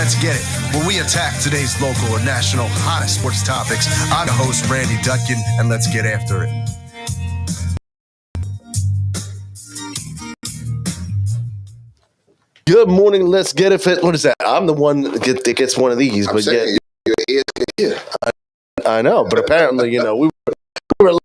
Let's Get It, where we attack today's local or national hottest sports topics. I'm your host, Randy Dutkin, and let's get after it. Good morning, let's get it. What is that? I'm the one that gets one of these, but yeah, your ears can hear. I know, but apparently, we were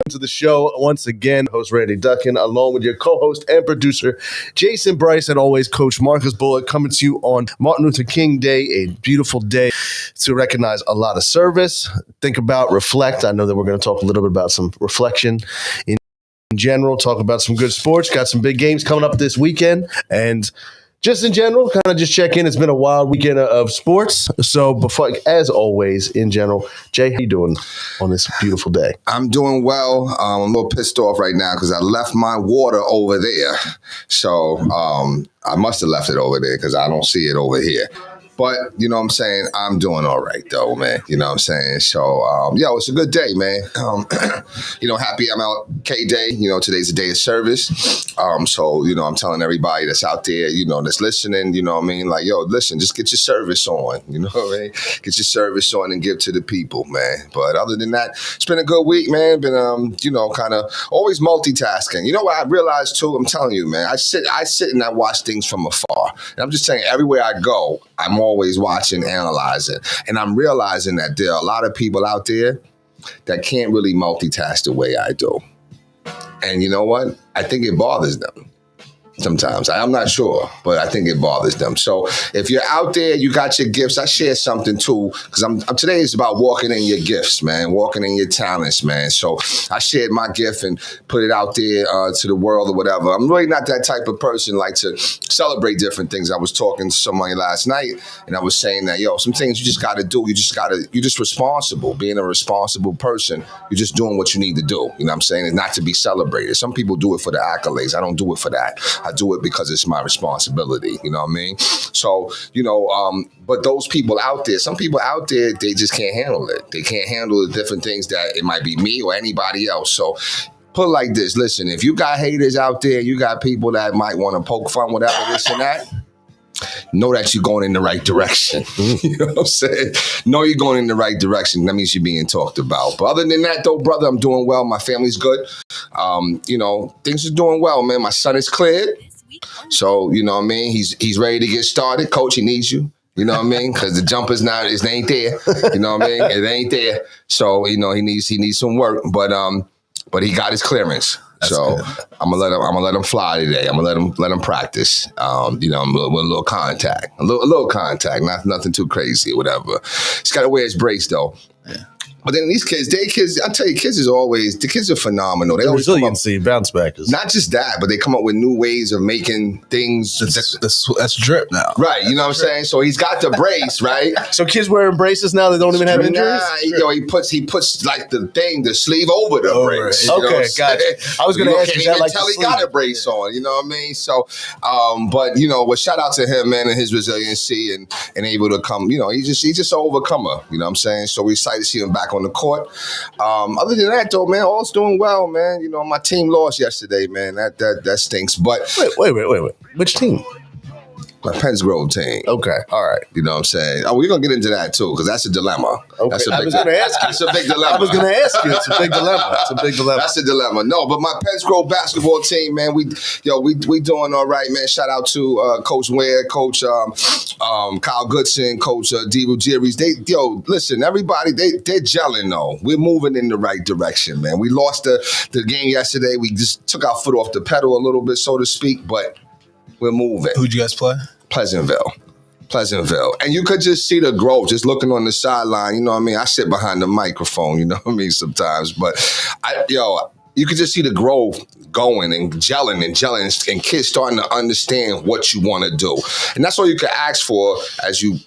Good to the show once again. Host Randy Dutkin, along with your co-host and producer Jason Bryce, and always Coach Marcus Bullock, coming to you on Martin Luther King Day, a beautiful day to recognize a lot of service. Think about, reflect. I know that we're going to talk a little bit about some reflection in general, talk about some good sports, got some big games coming up this weekend, and just in general, kind of just check in. It's been a wild weekend of sports. So before, as always, in general, Jay, how you doing on this beautiful day? I'm doing well. I'm a little pissed off right now because I left my water over there. So I must have left it over there because I don't see it over here. But, you know what I'm saying? I'm doing all right, though, man. You know what I'm saying? So, it's a good day, man. Happy MLK Day. Today's a day of service. I'm telling everybody that's out there, that's listening, you know what I mean? Like, listen, just get your service on, you know what I mean? Get your service on and give to the people, man. But other than that, it's been a good week, man. Been, kind of always multitasking. You know what I realized, too? I'm telling you, man, I sit and I watch things from afar. And I'm just saying, everywhere I go, I'm always watching, analyzing. And I'm realizing that there are a lot of people out there that can't really multitask the way I do. And you know what? I think it bothers them sometimes. I'm not sure, but I think it bothers them. So if you're out there, you got your gifts. I share something too, because today is about walking in your gifts, man, walking in your talents, man. So I shared my gift and put it out there to the world or whatever. I'm really not that type of person like to celebrate different things. I was talking to somebody last night and I was saying that, some things you just got to do. You're just responsible, being a responsible person. You're just doing what you need to do. You know what I'm saying? It's not to be celebrated. Some people do it for the accolades. I don't do it for that. I do it because it's my responsibility, you know what I mean? So, but those people out there, some people out there, they just can't handle it. They can't handle the different things that it might be me or anybody else. So put it like this, listen, if you got haters out there, you got people that might want to poke fun, whatever, this and that, know that you're going in the right direction. You know what I'm saying? Know you're going in the right direction. That means you're being talked about. But other than that, though, brother, I'm doing well. My family's good. Things are doing well, man. My son is cleared. So, you know what I mean? He's ready to get started. Coach, he needs you. You know what I mean? Because the jumper's it ain't there. You know what I mean? It ain't there. So, he needs some work. But he got his clearance. That's so good. I'm gonna let him fly today. I'm gonna let him practice. With a little contact, a little contact, nothing too crazy or whatever. He's got to wear his brace though. Yeah. But then these kids, I tell you, the kids are phenomenal. They always resiliency, bounce back. Not just that, but they come up with new ways of making things. That's drip now. Right, you know what I'm saying? So he's got the brace, right? So kids wearing braces now, they don't even have injuries? Nah, he puts like the sleeve over the brace. Okay, gotcha. I was going to ask you that, like, tell he got a brace on, you know what I mean? So, but shout out to him, man, and his resiliency and able to come, he's just an overcomer, you know what I'm saying? So we're excited to see him back on the court. Other than that, though, man, all's doing well, man. My team lost yesterday, man. That stinks. But wait. Which team? My Penns Grove team. Okay, all right. You know what I'm saying? Oh, we're going to get into that, too, because that's a dilemma. Okay, I was going to ask you. That's a big dilemma. I was going to ask you. It's a big dilemma. That's a dilemma. No, but my Penns Grove basketball team, man, we doing all right, man. Shout out to Coach Ware, Coach Kyle Goodson, Coach Devo Jerry's. Listen, everybody, they're gelling, though. We're moving in the right direction, man. We lost the game yesterday. We just took our foot off the pedal a little bit, so to speak, but we're moving. Who'd you guys play? Pleasantville. And you could just see the growth just looking on the sideline. You know what I mean? I sit behind the microphone, you know what I mean, sometimes. But, you could just see the growth going and gelling and kids starting to understand what you want to do. And that's all you can ask for as you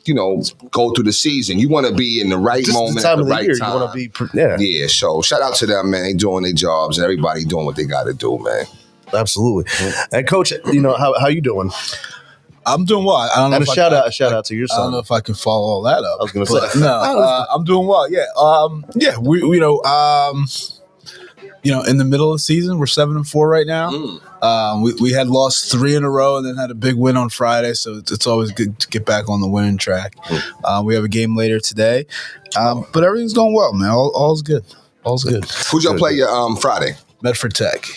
go through the season. You want to be in the right moment at the right time. You want to be, yeah, so shout out to them, man. They doing their jobs and everybody doing what they got to do, man. Absolutely. And Coach, how you doing? I'm doing well. I don't know. And a shout out to your son. I don't know if I can follow all that up. I was going to say no. I'm doing well. Yeah. in the middle of the season, we're 7-4 right now. We had lost 3 in a row and then had a big win on Friday, so it's always good to get back on the winning track. We have a game later today, but everything's going well, man. All's good. All's good. Who'd y'all play Friday? Medford Tech.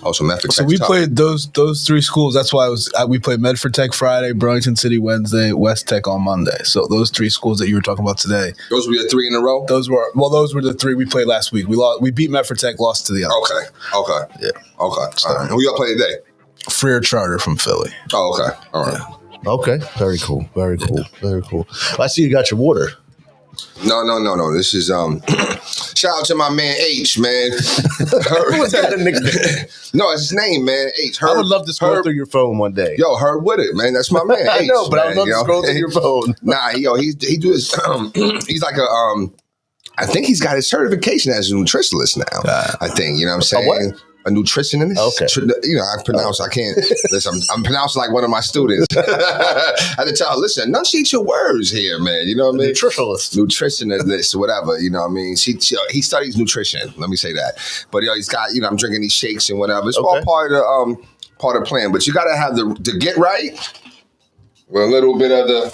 Oh, so Medford Tech. So we played those 3 schools. That's why we played Medford Tech Friday, Burlington City Wednesday, West Tech on Monday. So those 3 schools that you were talking about today. Those were your 3 in a row? Those were the 3 we played last week. We beat Medford Tech, lost to the other. Okay. Yeah. Okay. All right. Who y'all play today? Freer Charter from Philly. Oh, okay. All right. Yeah. Okay. Very cool. Very cool. Very cool. I see you got your water. No. This is shout out to my man H, man. What's that a nickname? No, it's his name, man. H. I would love to scroll through your phone one day. Yo, Herb with it, man. That's my man. I H, know, but man, I would love to scroll through your phone. Nah, he do his. He's like a I think he's got his certification as a nutritionist now. I think you know what I'm saying. What? A nutritionist. Okay. I can't. Listen, I'm pronouncing like one of my students. I had to tell her, listen, enunciate your words here, man. You know what I mean? Nutritionist, whatever. You know what I mean? He studies nutrition. Let me say that. But he's got, I'm drinking these shakes and whatever. It's all part of the plan. But you got to have the get right with a little bit of the.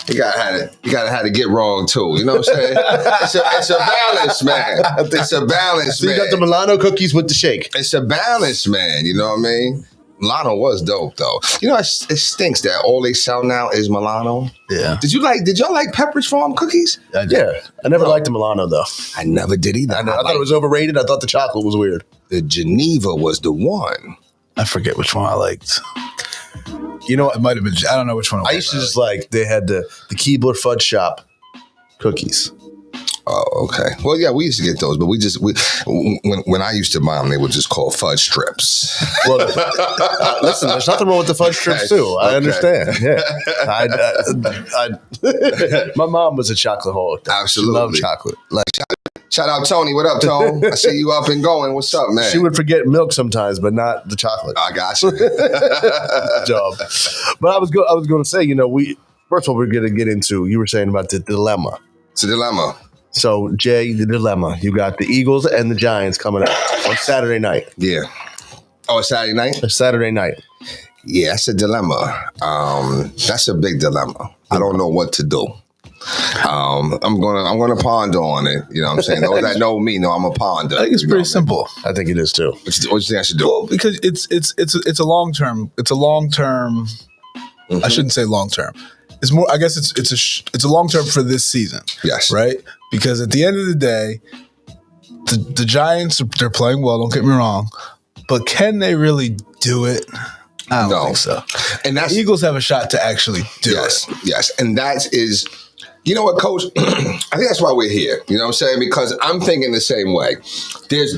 You gotta have to get wrong too. You know what I'm saying? It's a balance, man. It's a balance, so man. You got the Milano cookies with the shake. It's a balance, man. You know what I mean? Milano was dope though. It stinks that all they sell now is Milano. Yeah. Did y'all like Pepperidge Farm cookies? Yeah. I never liked the Milano though. I never did either. I thought it was overrated. I thought the chocolate was weird. The Geneva was the one. I forget which one I liked. You know, it might have been. I don't know which one. I used to just like they had the Keebler Fudge Shop cookies. Oh, okay. Well, yeah, we used to get those, but when I used to buy them, they were just called fudge strips. Well, listen, there's nothing wrong with the fudge strips too. I understand. Yeah, my mom was a chocolate holic. Absolutely, she loved chocolate. Like, shout out Tony. What up, Tone? I see you up and going. What's up, man? She would forget milk sometimes, but not the chocolate. I got you. Job. But I was going to say, first of all, we're going to get into. You were saying about the dilemma. It's a dilemma. So, Jay, the dilemma. You got the Eagles and the Giants coming up on Saturday night. Yeah. Oh, it's Saturday night? It's Saturday night. Yeah, that's a dilemma. That's a big dilemma. I don't know what to do. I'm gonna ponder on it. You know what I'm saying? Those that know me know I'm a ponder. I think it's pretty simple. I think it is too. What you think I should do? Well, because it's a long term. It's a long term. I shouldn't say long term. It's more. I guess it's a long term for this season. Yes. Right. Because at the end of the day, the Giants, they're playing well. Don't get me wrong, but can they really do it? I don't think so. And the Eagles have a shot to actually do it. Yes, and that is. You know what, Coach? I think that's why we're here. You know what I'm saying? Because I'm thinking the same way. There's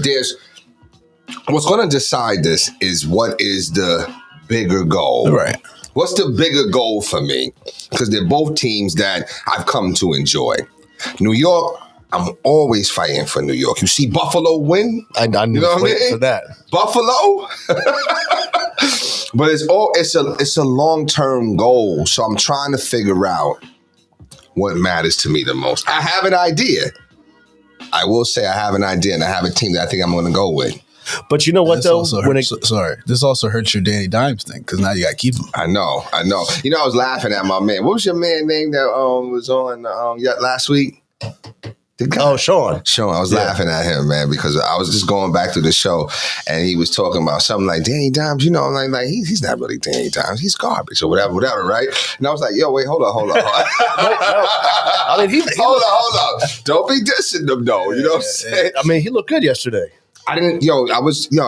what's going to decide this is what is the bigger goal. Right. What's the bigger goal for me? Because they're both teams that I've come to enjoy. New York, I'm always fighting for New York. You see Buffalo win? I knew for that. Buffalo? But it's a long-term goal. So I'm trying to figure out what matters to me the most. I have an idea. I will say I have an idea, and I have a team that I think I'm going to go with. But you know what, though? This also hurts your Danny Dimes thing, because now you got to keep him. I know. I was laughing at my man. What was your man name that was on last week? Sean. I was laughing at him, man, because I was just going back to the show, and he was talking about something like Danny Dimes. Like he's not really Danny Dimes. He's garbage or whatever, right? And I was like, yo, wait, hold on. I mean, hold on. Don't be dissing them, though. You know what I'm saying? I mean, he looked good yesterday. I was in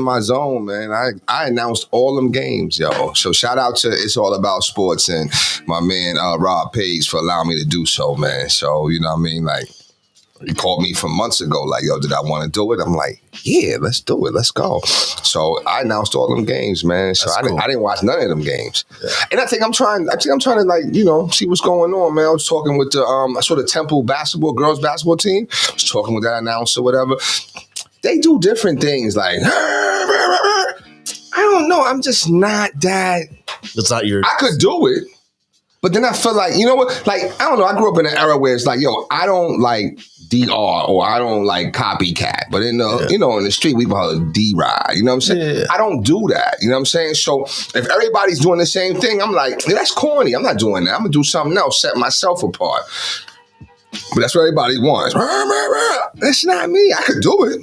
my zone, man. I announced all them games, yo. So shout out to It's All About Sports and my man Rob Page for allowing me to do so, man. So you know what I mean, like he called me from months ago, like, yo, did I want to do it? I'm like, yeah, let's do it, let's go. So I announced all them games, man. So I didn't watch none of them games, and I think I'm trying to like see what's going on, man. I was talking with I saw the Temple girls basketball team. I was talking with that announcer, whatever. They do different things, like I don't know. I'm just not that. That's not your. I could do it. But then I feel like, you know what? Like, I don't know. I grew up in an era where it's like, yo, I don't like DR or I don't like copycat. But in the in the street we call it D-Ride. You know what I'm saying? I don't do that. You know what I'm saying? So if everybody's doing the same thing, I'm like, that's corny. I'm not doing that. I'm gonna do something else, set myself apart. But that's what everybody wants. That's not me. I could do it.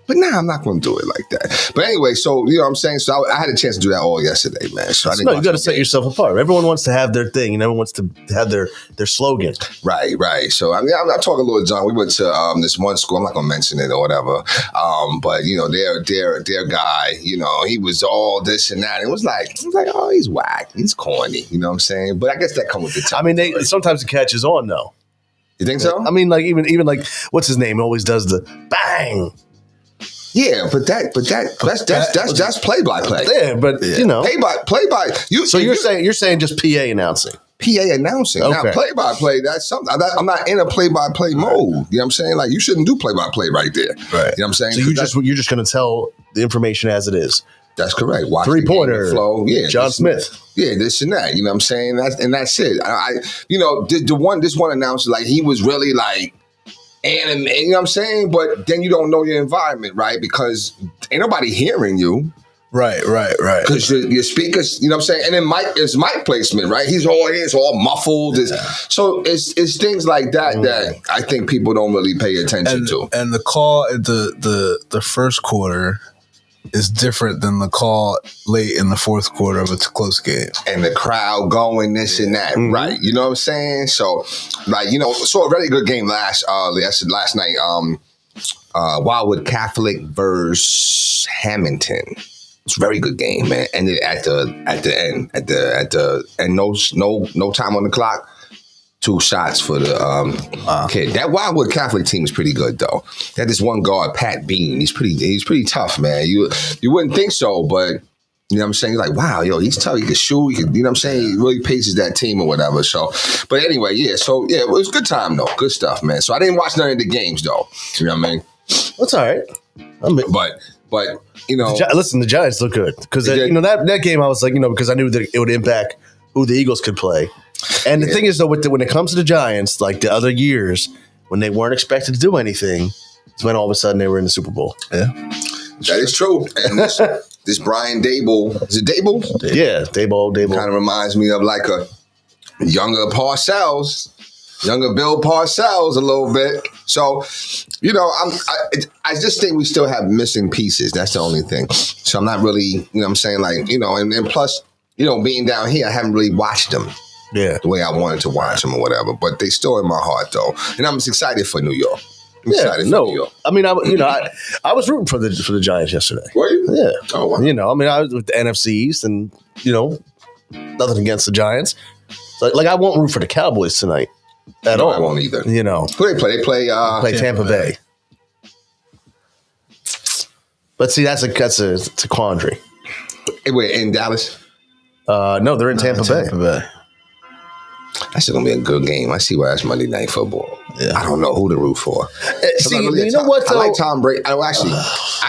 But I'm not going to do it like that. But anyway, so, you know what I'm saying? So I had a chance to do that all yesterday, man. So I didn't you got to set yourself apart. Everyone wants to have their thing, and everyone wants to have their slogan. Right. So, I mean, I'm talking a little John. We went to this one school. I'm not going to mention it or whatever. But, you know, their guy, you know, he was all this and that. It was like, oh, he's whack. He's corny. You know what I'm saying? But I guess that comes with the time. I mean, sometimes it catches on, though. You think so? I mean, like, even like, what's his name? He always does the bang. Yeah, but that's play by play. Yeah, but you know, play by. So you're saying just PA announcing. PA announcing. Okay. Now, play by play. That's something. I'm not in a play by play mode. You know what I'm saying? Like you shouldn't do play by play right there. Right. You know what I'm saying? So you're just going to tell the information as it is. That's correct. Watch 3-pointer flow. Yeah, John Smith. Yeah, this and that. You know what I'm saying? That's it. This one announcer, like he was really like. And you know what I'm saying? But then you don't know your environment, right? Because ain't nobody hearing you. Right. Because your speakers, you know what I'm saying? And then it's mic placement, right? He's all muffled. So it's things like that that I think people don't really pay attention to. And the call at the first quarter is different than the call late in the fourth quarter of a close game. And the crowd going this and that, right? You know what I'm saying? So, like, you know, saw a really good game last night. Wildwood Catholic versus Hamilton. It's a very good game, man. Ended at the end. No time on the clock. 2 shots for the kid. That Wildwood Catholic team is pretty good though. They had this one guard, Pat Bean. He's pretty tough, man. You wouldn't think so, but you know what I'm saying? You're like, wow, yo, he's tough. He can shoot. You know what I'm saying? He really paces that team or whatever. So, but anyway, yeah. So yeah, it was a good time though. Good stuff, man. So I didn't watch none of the games though. You know what I mean? That's all right. But you know, listen, the Giants look good because you know that game I was like, you know, because I knew that it would impact who the Eagles could play. And the thing is, though, when it comes to the Giants, like the other years, when they weren't expected to do anything, it's when all of a sudden they were in the Super Bowl. Yeah, that is true. And this Brian Dable, is it Dable? Yeah, Dable. Kind of reminds me of like a younger Bill Parcells a little bit. So, you know, I just think we still have missing pieces. That's the only thing. So I'm not really, you know what I'm saying? Like, you know, and plus, you know, being down here, I haven't really watched them. Yeah, the way I wanted to watch them or whatever, but they still in my heart though, and I'm excited for New York. New York. I mean, I was rooting for the Giants yesterday. Were you? Yeah. Oh, wow. You know, I mean, I was with the NFC East, and you know, nothing against the Giants. Like I won't root for the Cowboys tonight at all. I won't either. You know, who they play? They play Tampa Bay. But see, it's a quandary. Wait, in Dallas? No, they're in Tampa Bay. That's going to be a good game. I see why that's Monday Night Football. Yeah. I don't know who to root for. See, you know what? Though? I like Tom Brady. I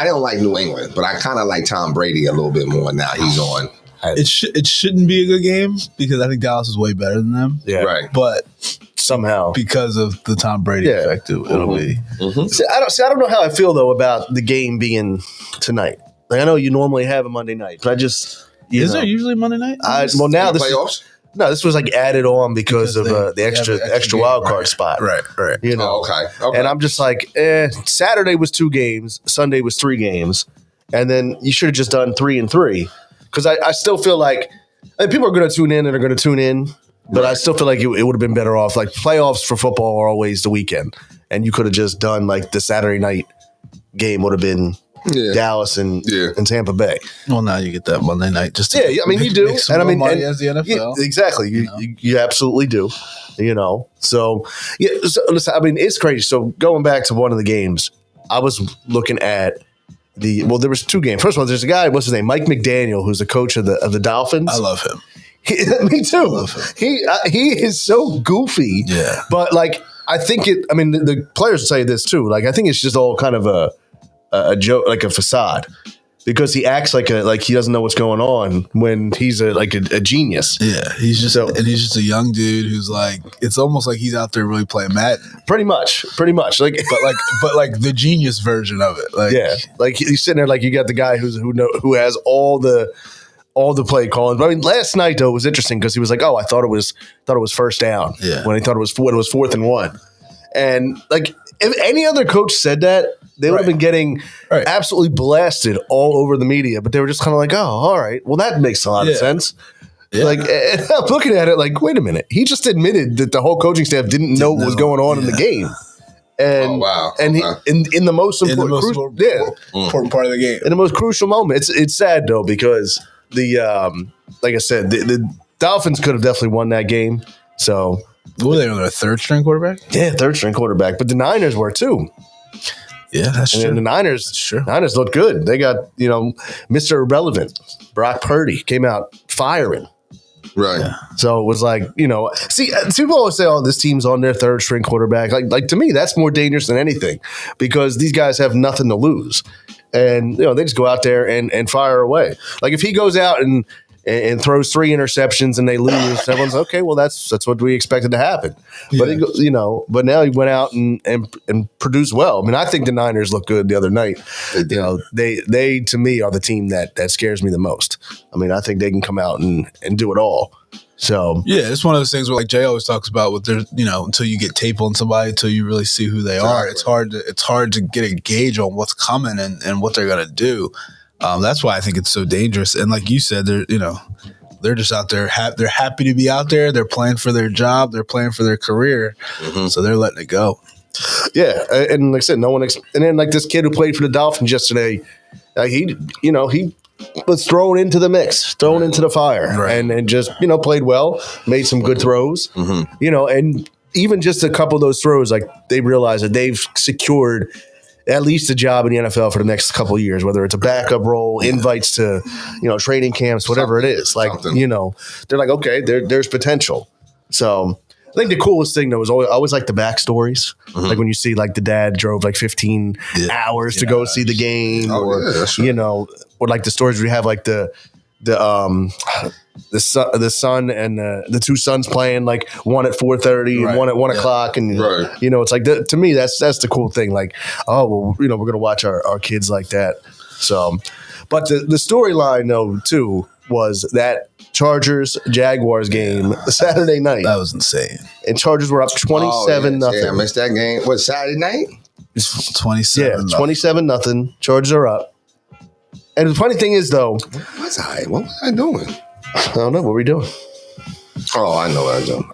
don't like New England, but I kind of like Tom Brady a little bit more now. He's on. It shouldn't be a good game because I think Dallas is way better than them. Yeah, right. But somehow, because of the Tom Brady effect, it'll be. Mm-hmm. See, I don't know how I feel though about the game being tonight. Like I know you normally have a Monday night, but I just is there usually Monday night? Now this playoffs. This was like added on because of the extra wild card spot. Right. You know, okay. And I'm just like, Saturday was 2 games, Sunday was 3 games, and then you should have just done 3 and 3. Because I still feel like people are going to tune in and are going to tune in, but I still feel like it would have been better off. Like playoffs for football are always the weekend, and you could have just done like the Saturday night game would have been. Yeah. Dallas and Tampa Bay. Well, now you get that Monday night. Just I mean, you do, and I mean, money as the NFL. Exactly, you absolutely do. You know, so listen, I mean, it's crazy. So going back to one of the games, I was looking at there was 2 games. First of all, there's a guy. What's his name? Mike McDaniel, who's the coach of the Dolphins. I love him. Me too. I love him. He is so goofy. Yeah, but like I think I mean, the players say this too. Like I think it's just all kind of a joke, like a facade. because he acts like he doesn't know what's going on when he's a genius. Yeah, he's just a young dude who's like, it's almost like he's out there really playing Madden. Pretty much. Like, but the genius version of it. Like, yeah, like he's sitting there like you got the guy who has all the play calling. But I mean, last night though was interesting because he was like, "Oh, I thought it was first down." Yeah. When he thought it was 4th and 1, and like if any other coach said that, they would have been getting absolutely blasted all over the media. But they were just kind of like, "Oh, all right, well that makes a lot of sense." Yeah. Like, and I'm looking at it like, wait a minute, he just admitted that the whole coaching staff didn't know what was going on in the game. And and he in the most important important part of the game, in the most crucial moment, it's sad though because like I said, the Dolphins could have definitely won that game. So were they on their third string quarterback? Yeah, third string quarterback, but the Niners were too. Yeah, that's true. And the Niners looked good. They got Mr. Irrelevant, Brock Purdy came out firing. Right. Yeah. So it was like, see, people always say, "Oh, this team's on their third string quarterback." Like to me, that's more dangerous than anything because these guys have nothing to lose, and they just go out there and fire away. Like if he goes out and throws 3 interceptions and they lose, everyone's okay. Well, that's what we expected to happen. Yeah. But but now he went out and produced well. I mean, I think the Niners looked good the other night. They to me are the team that scares me the most. I mean, I think they can come out and do it all. So yeah, it's one of those things where like Jay always talks about with their until you get tape on somebody, until you really see who they are, it's hard to get a gauge on what's coming and what they're gonna do. That's why I think it's so dangerous. And like you said, they're just out there. They're happy to be out there. They're playing for their job. They're playing for their career. Mm-hmm. So they're letting it go. Yeah, and like I said, no one. And then like this kid who played for the Dolphins yesterday, he was thrown into the mix, thrown into the fire, and just played well, made some good throws. Mm-hmm. And even just a couple of those throws, like they realize that they've secured at least a job in the NFL for the next couple of years, whether it's a backup role, invites to, training camps, whatever it is. Like, they're like, okay, there's potential. So I think the coolest thing though was always like the backstories. Mm-hmm. Like when you see like the dad drove like 15 hours to go see the game, or like the stories we have like the son and the 2 sons playing, like one at 4:30 and one at 1 o'clock, and it's like to me that's the cool thing. Like, oh well, we're gonna watch our kids like that. So, but the storyline though too was that Chargers Jaguars game Saturday night. That was insane. And Chargers were up 27-0. Yeah, I missed that game. What, Saturday night? 27. Yeah, 27-0. Chargers are up. And the funny thing is, though, what was I doing? I don't know. What were we doing? Oh, I know what I was doing.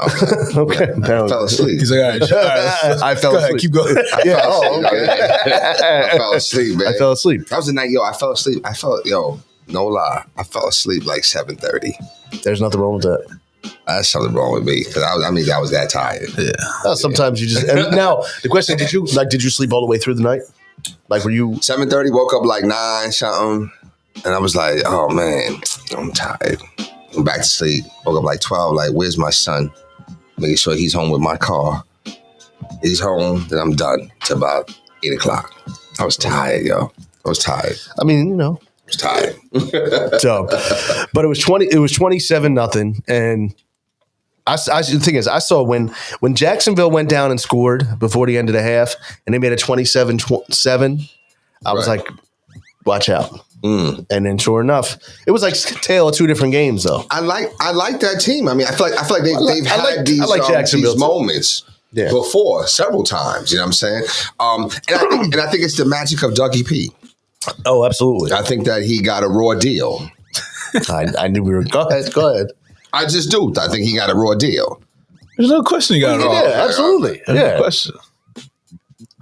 Okay. I fell asleep. He's like, all right. I fell asleep. Keep going. I fell asleep, man. I fell asleep. That was the night, I fell asleep. No lie. I fell asleep like 7:30. There's nothing wrong with that. That's something wrong with me because I was that tired. Yeah. Sometimes you just. And now the question: did you sleep all the way through the night? Like, were you 7:30? Woke up like 9 something, and I was like, "Oh man, I'm tired." Went back to sleep. Woke up like 12. Like, where's my son? Making sure he's home with my car. He's home, then I'm done. It's about 8 o'clock. I was tired, yo. I was tired. I mean, I was tired. So, but it was 27-0, and the thing is, I saw when Jacksonville went down and scored before the end of the half, and they made it 27-7. I was like, watch out. And then, sure enough, it was like a tale of 2 different games, though. I like that team. I mean, I feel like they've had these moments before several times. You know what I'm saying? And I think it's the magic of Dougie P. Oh, absolutely. I think that he got a raw deal. I knew we were. Go ahead. I just do. I think he got a raw deal. There's no question he got a raw deal. Yeah, absolutely. No question.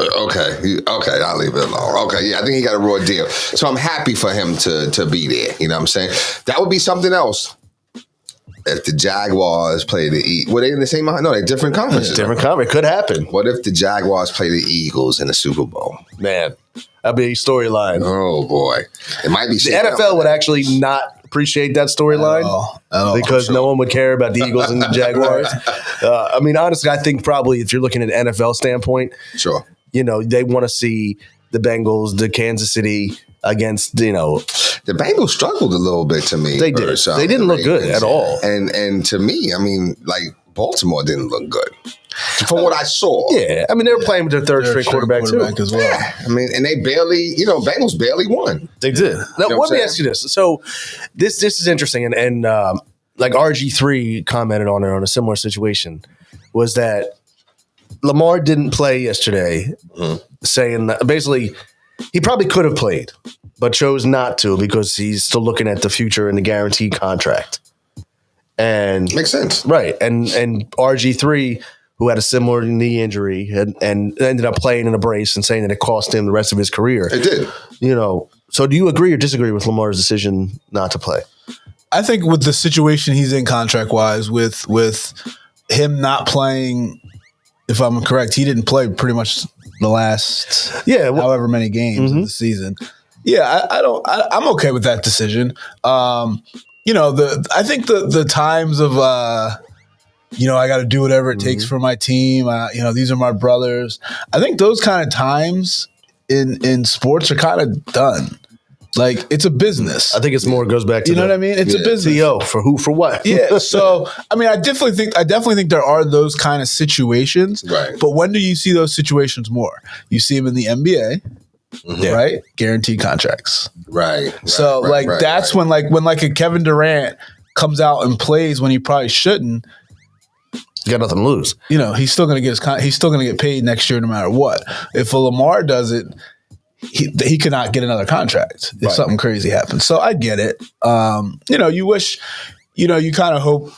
Okay, I'll leave it alone. Okay, yeah, I think he got a raw deal. So I'm happy for him to be there. You know what I'm saying? That would be something else. If the Jaguars play were they in the same? No, they're different conferences. Different conference. Could happen. What if the Jaguars play the Eagles in the Super Bowl? Man, that'd be a storyline. Oh boy, it might be. The NFL would actually not appreciate that storyline because no one would care about the Eagles and the Jaguars. I mean, honestly, I think probably if you're looking at an NFL standpoint, sure, they want to see the Bengals, the Kansas City against, the Bengals struggled a little bit to me. They did. They didn't look good at all. And to me, I mean, like Baltimore didn't look good from what I saw. Yeah, I mean, they were playing with their third string quarterback too as well. Yeah. I mean, and they barely, Bengals barely won. They did. Now, let me ask you this. So this is interesting, and like RG3 commented on it on a similar situation, was that Lamar didn't play yesterday, saying that basically he probably could have played, but chose not to because he's still looking at the future and the guaranteed contract. And makes sense, right? And RG3, who had a similar knee injury and ended up playing in a brace and saying that it cost him the rest of his career. It did. So do you agree or disagree with Lamar's decision not to play? I think with the situation he's in contract-wise, with him not playing, if I'm correct, he didn't play pretty much the last however many games of the season. Yeah, I'm okay with that decision. I think the times of I got to do whatever it takes for my team. These are my brothers. I think those kind of times in sports are kind of done. Like, it's a business. I think it's more goes back to what I mean? It's a business. CEO for who, for what? Yeah. So, I mean, I definitely think there are those kind of situations. Right. But when do you see those situations more? You see them in the NBA, right? Guaranteed contracts. Right. So, that's when a Kevin Durant comes out and plays when he probably shouldn't. He's got nothing to lose. He's still going to get paid next year no matter what. If a Lamar does it, he could not get another contract if something crazy happens. So I get it. You wish, you kind of hope,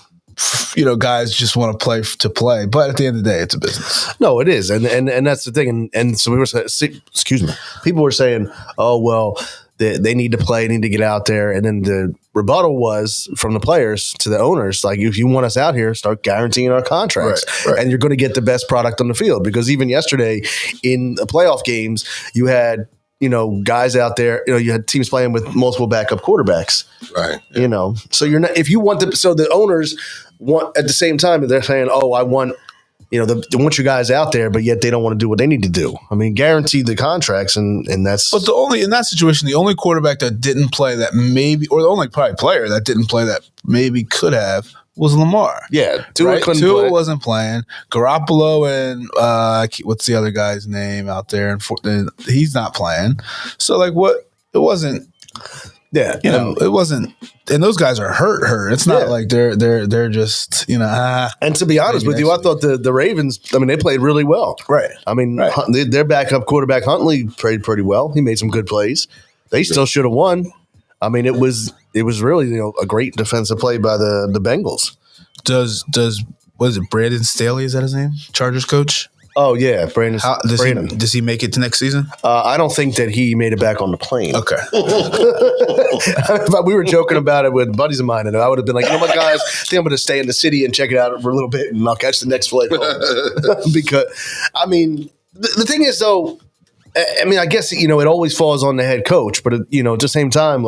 guys just want to play. But at the end of the day, it's a business. No, it is. And that's the thing. And so we were saying, excuse me, people were saying, oh, well, they need to play, need to get out there. And then the rebuttal was from the players to the owners, like, if you want us out here, start guaranteeing our contracts. Right. And you're going to get the best product on the field. Because even yesterday in the playoff games, you had guys out there, you had teams playing with multiple backup quarterbacks. Right. So you're not, if you want so the owners want at the same time, they're saying, oh, I want, they want you guys out there, but yet they don't want to do what they need to do. I mean, guarantee the contracts and that's. But in that situation, the only quarterback that didn't play that maybe, or the only probably player that didn't play that maybe could have, was Lamar. Yeah, Tua couldn't play. Tua wasn't playing. Garoppolo and what's the other guy's name out there? And he's not playing. So what? It wasn't. Yeah, it wasn't. And those guys are hurt. It's not like they're just And to be honest with you, I thought the Ravens. I mean, they played really well. Right. I mean, their backup quarterback Huntley played pretty well. He made some good plays. They still should have won. I mean, it was really a great defensive play by the Bengals. Was it Brandon Staley? Is that his name? Chargers coach. Oh yeah, Brandon. Does he make it to next season? I don't think that he made it back on the plane. Okay. We were joking about it with buddies of mine, and I would have been like, what, guys? I think I'm going to stay in the city and check it out for a little bit, and I'll catch the next flight home. Because I mean, the thing is though. I mean, I guess, it always falls on the head coach, but, at the same time,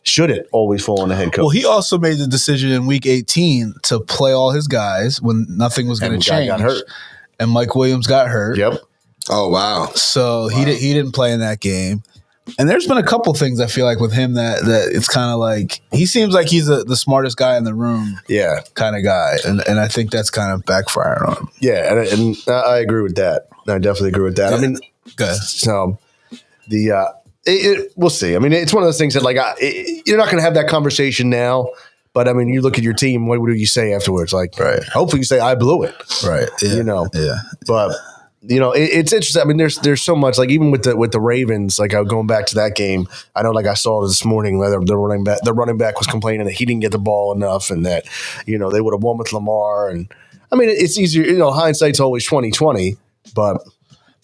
should it always fall on the head coach? Well, he also made the decision in week 18 to play all his guys when nothing was going to change. Got hurt. And Mike Williams got hurt. Yep. Oh, wow. So he didn't play in that game. And there's been a couple things I feel like with him that it's kind of like he seems like he's the smartest guy in the room, kind of guy, and I think that's kind of backfiring on him. Yeah, and I agree with that. I definitely agree with that. Yeah. I mean, so we'll see. I mean, it's one of those things that you're not going to have that conversation now. But I mean, you look at your team. What do you say afterwards? Hopefully you say I blew it. Right. Yeah. Yeah. But. It's interesting. I mean, there's so much even with the Ravens. Going back to that game, I know. I saw this morning, their running back was complaining that he didn't get the ball enough, and that they would have won with Lamar. And I mean, it's easier. Hindsight's always 20/20, but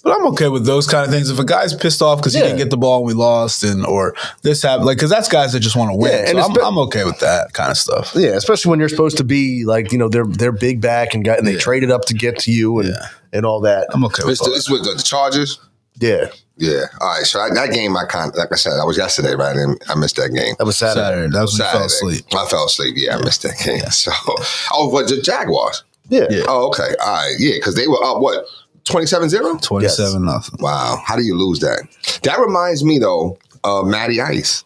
I'm okay with those kind of things. If a guy's pissed off because he didn't get the ball and we lost, or this happened, because that's guys that just want to win. Yeah, and so I'm okay with that kind of stuff. Yeah, especially when you're supposed to be their big back and they traded up to get to you and all that. I'm okay with that. This with the Chargers? Yeah. Yeah. All right. So that game, like I said, that was yesterday, right? And I missed that game. That was Saturday. That was when you fell asleep. I fell asleep. Yeah, I missed that game. Yeah. So, but the Jaguars. Yeah. Oh, okay. All right. Yeah, because they were up, what, 27-0? 27-0. Wow. How do you lose that? That reminds me, though, Matty Ice.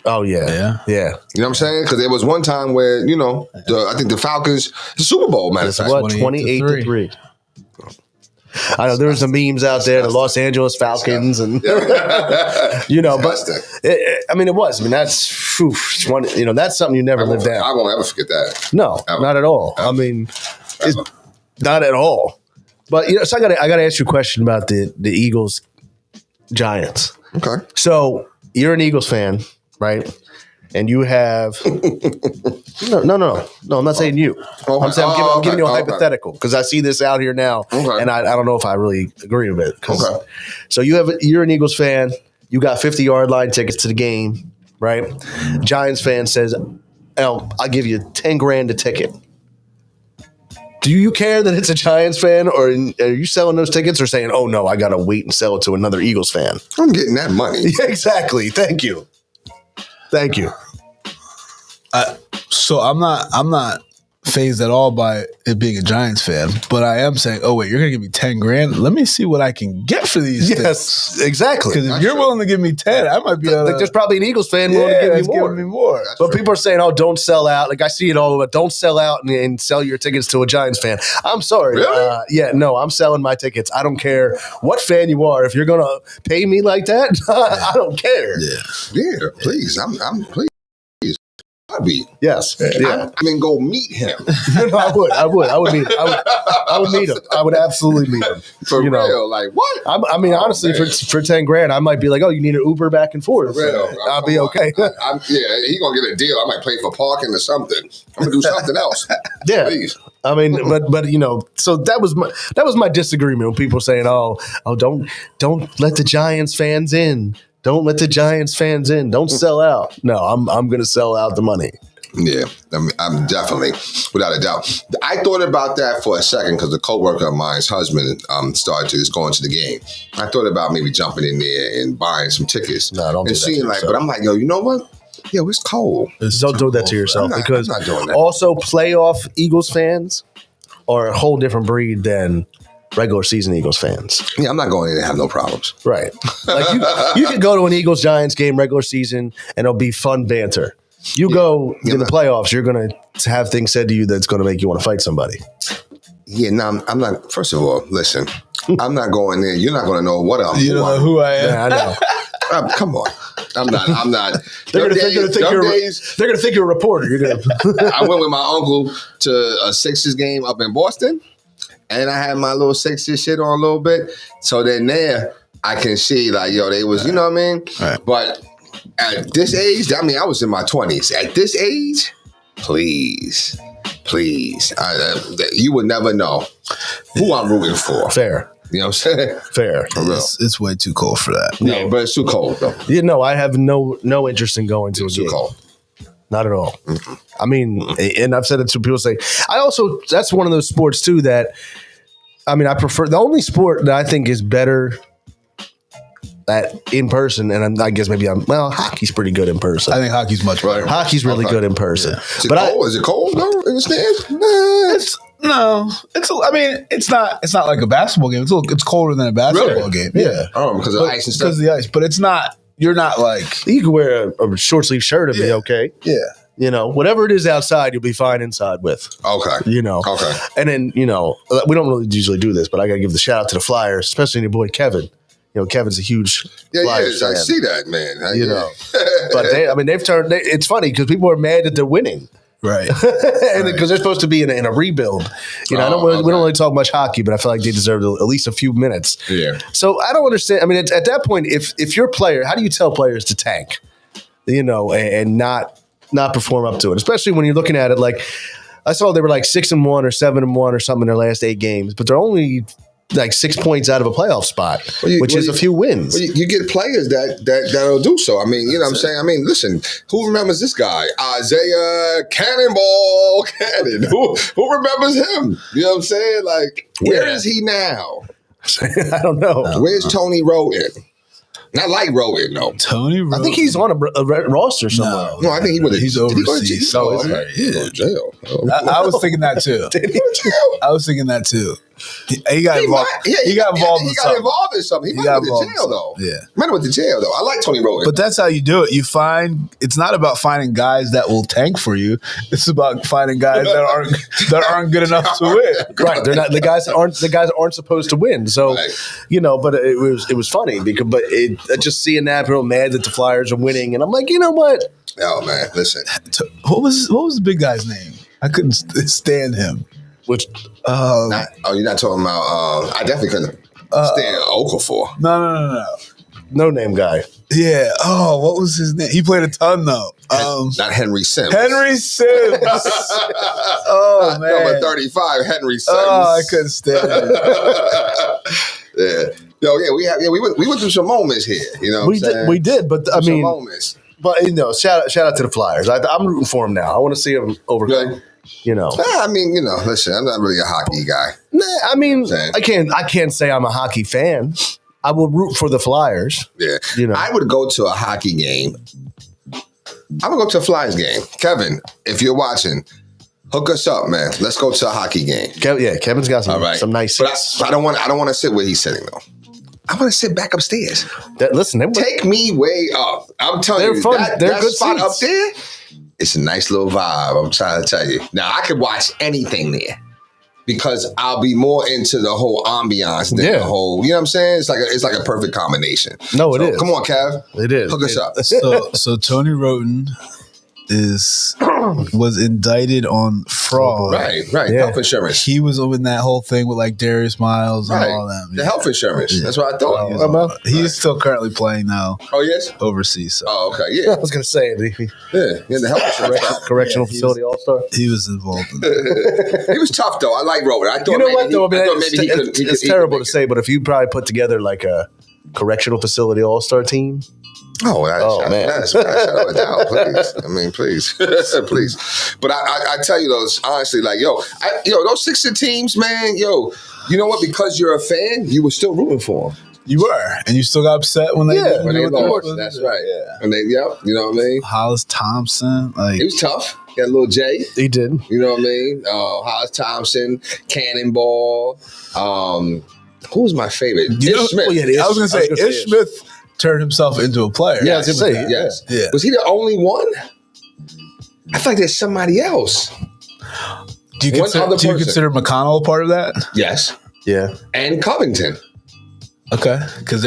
Oh yeah. Yeah. You know what I'm saying? Because there was one time where I think the Falcons, the Super Bowl, matter of fact. What 28-3. I know there's some memes out there, the Los Angeles Falcons, and but it was. I mean, that's one. That's something you never live down. I won't ever forget that. No, Ever. not at all. I mean, it's not at all. But so I got to ask you a question about the Eagles Giants. Okay. So you're an Eagles fan, right? And you have no. I'm not saying you. Okay. I'm saying I'm giving you a Okay. hypothetical because I see this out here now, and I don't know if I really agree with it. Okay. So you're an Eagles fan. You got 50-yard line tickets to the game, right? Giants fan says, "I'll give you $10,000 a ticket." Do you care that it's a Giants fan, or are you selling those tickets, or saying, "Oh no, I got to wait and sell it to another Eagles fan"? I'm getting that money. Yeah, exactly. Thank you. So I'm not phased at all by it being a Giants fan, but I am saying, oh wait, you're gonna give me $10,000? Let me see what I can get for these. Yes, exactly. Because if you're willing to give me 10, I might be. There's probably an Eagles fan willing to give me more. That's But true. people are saying, "Oh, don't sell out." Like I see it all over. Don't sell out and sell your tickets to a Giants fan. I'm sorry. Really? No, I'm selling my tickets. I don't care what fan you are. If you're gonna pay me like that, I don't care. Yeah, please. I'm please. Yes. Yeah. I mean, go meet him. No, I would meet him. I would meet him. I would absolutely meet him. For real. Like, what? I mean, honestly, for $10,000, I might be like, "Oh, you need an Uber back and forth." For real. I'll be okay. He gonna get a deal. I might pay for parking or something. I'm gonna do something else. Yeah. Please. I mean, but so that was my disagreement when people saying, "Oh, don't let the Giants fans in. Don't let the Giants fans in. Don't sell out." No, I'm going to sell out the money. Yeah, I'm definitely, without a doubt. I thought about that for a second because a coworker of mine's husband started going to the game. I thought about maybe jumping in there and buying some tickets. No, don't do and that seeing to like, yourself. but I'm like, yo, you know what? Yo, it's cold. Don't do that to yourself I'm because not doing that. also playoff Eagles fans are a whole different breed than regular season Eagles fans. Yeah, I'm not going in and have no problems. Right. Like you can go to an Eagles Giants game regular season and it'll be fun banter. You go in the playoffs, you're going to have things said to you that's going to make you want to fight somebody. Yeah, no, I'm not. First of all, listen, I'm not going there. You're not going to know what I'm. You don't know who I am. Yeah, I know. Come on. I'm not. They're going to think you're a reporter. You're going to. I went with my uncle to a Sixers game up in Boston, and I had my little Sixers shit on a little bit. So then there, I can see like, yo, they was, you know what I mean? Right. But at this age, I mean, I was in my 20s. At this age, please, you would never know who I'm rooting for. Fair. You know what I'm saying? Fair. For real. It's way too cold for that. Yeah, but it's too cold though. I have no interest in going to a It's too game. cold. Not at all. I mean, and I've said it to people say, that's one of those sports too that, I mean, I prefer, the only sport that I think is better at in person, and I guess maybe hockey's pretty good in person. I think hockey's much better. Hockey's really good in person. Is it cold? Is it cold though in the stands? It's not like a basketball game. It's colder than a basketball Really? game. Yeah. Because of ice and stuff. Because of the ice. But it's not, you're not like. You can wear a short sleeve shirt and be okay. Yeah. Whatever it is outside, you'll be fine inside with. Okay. Okay. And then, we don't really usually do this, but I got to give the shout out to the Flyers, especially your boy Kevin. Kevin's a huge Flyers fan. I see that, man. But they've turned. It's funny because people are mad that they're winning, Right. and because they're supposed to be in a rebuild. We don't really talk much hockey, but I feel like they deserve at least a few minutes. Yeah. So I don't understand. I mean, at that point, if you're a player, how do you tell players to tank? And not perform up to it, especially when you're looking at it like I saw they were like 6-1 or 7-1 or something in their last 8 games, but they're only like 6 points out of a playoff spot, which is a few wins. Well, you get players that'll do so. I mean, you know what I'm saying? I mean, listen, who remembers this guy? Isaiah Cannonball Cannon. Who remembers him? You know what I'm saying? Like, where is he now? I don't know. Where's Tony Rowan? Not like Rowan, no. Tony Rowan. I think he's on a roster somewhere. No, I think he would have. He's overseas. Did he go to jail? I was thinking that too. Did he go to jail? I was thinking that too. He got involved. He got involved. He got involved in something. He might have went to jail though. Yeah, might have went to jail though. I like Tony Roden, but that's how you do it. You find it's not about finding guys that will tank for you. It's about finding guys that aren't good enough to win. Right, they're not the guys that aren't supposed to win. So, but it was funny because just seeing that, people mad that the Flyers are winning, and I'm like, you know what? Oh man, listen. What was the big guy's name? I couldn't stand him. Which you're not talking about. I definitely couldn't stand Okafor. No. No name guy. Yeah. Oh, what was his name? He played a ton though. Not Henry Sims. Henry Sims. Oh man. Number 35, Henry Sims. Oh, I couldn't stand it. Yeah. We went through some moments here. You know, we did, but I mean, some moments. But shout out to the Flyers. I'm rooting for them now. I want to see them overcome. Good. I mean, listen, I'm not really a hockey guy. Nah, I mean, I can't say I'm a hockey fan. I will root for the Flyers. Yeah. I would go to a hockey game. I would go to a Flyers game. Kevin, if you're watching, hook us up, man. Let's go to a hockey game. Kevin's got some nice seats. But I don't want to sit where he's sitting though. I want to sit back upstairs. Take me way up. I'm telling you, fun. That good spot seats up there, it's a nice little vibe. I'm trying to tell you. Now I could watch anything there because I'll be more into the whole ambiance than the whole. You know what I'm saying? It's like a perfect combination. No, it is. Come on, Kev. It is. Hook us up. So Tony Roden was indicted on fraud. Right. Yeah. Health insurance. He was in that whole thing with like Darius Miles and all them. The health insurance. That's what I thought. He's still currently playing now. Oh yes, overseas. So. Oh okay, yeah. I was gonna say the health insurance. Correctional facility all-star. He was involved in that. He was tough though. I like Roden. I thought it's terrible to say, but if you probably put together like a correctional facility all-star team. Man, that's down, please. I mean, please, please. But I tell you those honestly, like, those 60 teams, man, you know what? Because you're a fan, you were still rooting for them. You were, and you still got upset when they lost. That's right. Yeah, and you know what I mean. Hollis Thompson, he was tough. Got a little J. He did. You know what I mean? Hollis Thompson, Cannonball. Who was my favorite? Ish Smith. I was gonna say Ish Smith turned himself into a player. Yeah, I was going to say, yes. Yeah. Was he the only one? I feel like there's somebody else. Do you consider McConnell a part of that? Yes. Yeah. And Covington. Okay. Because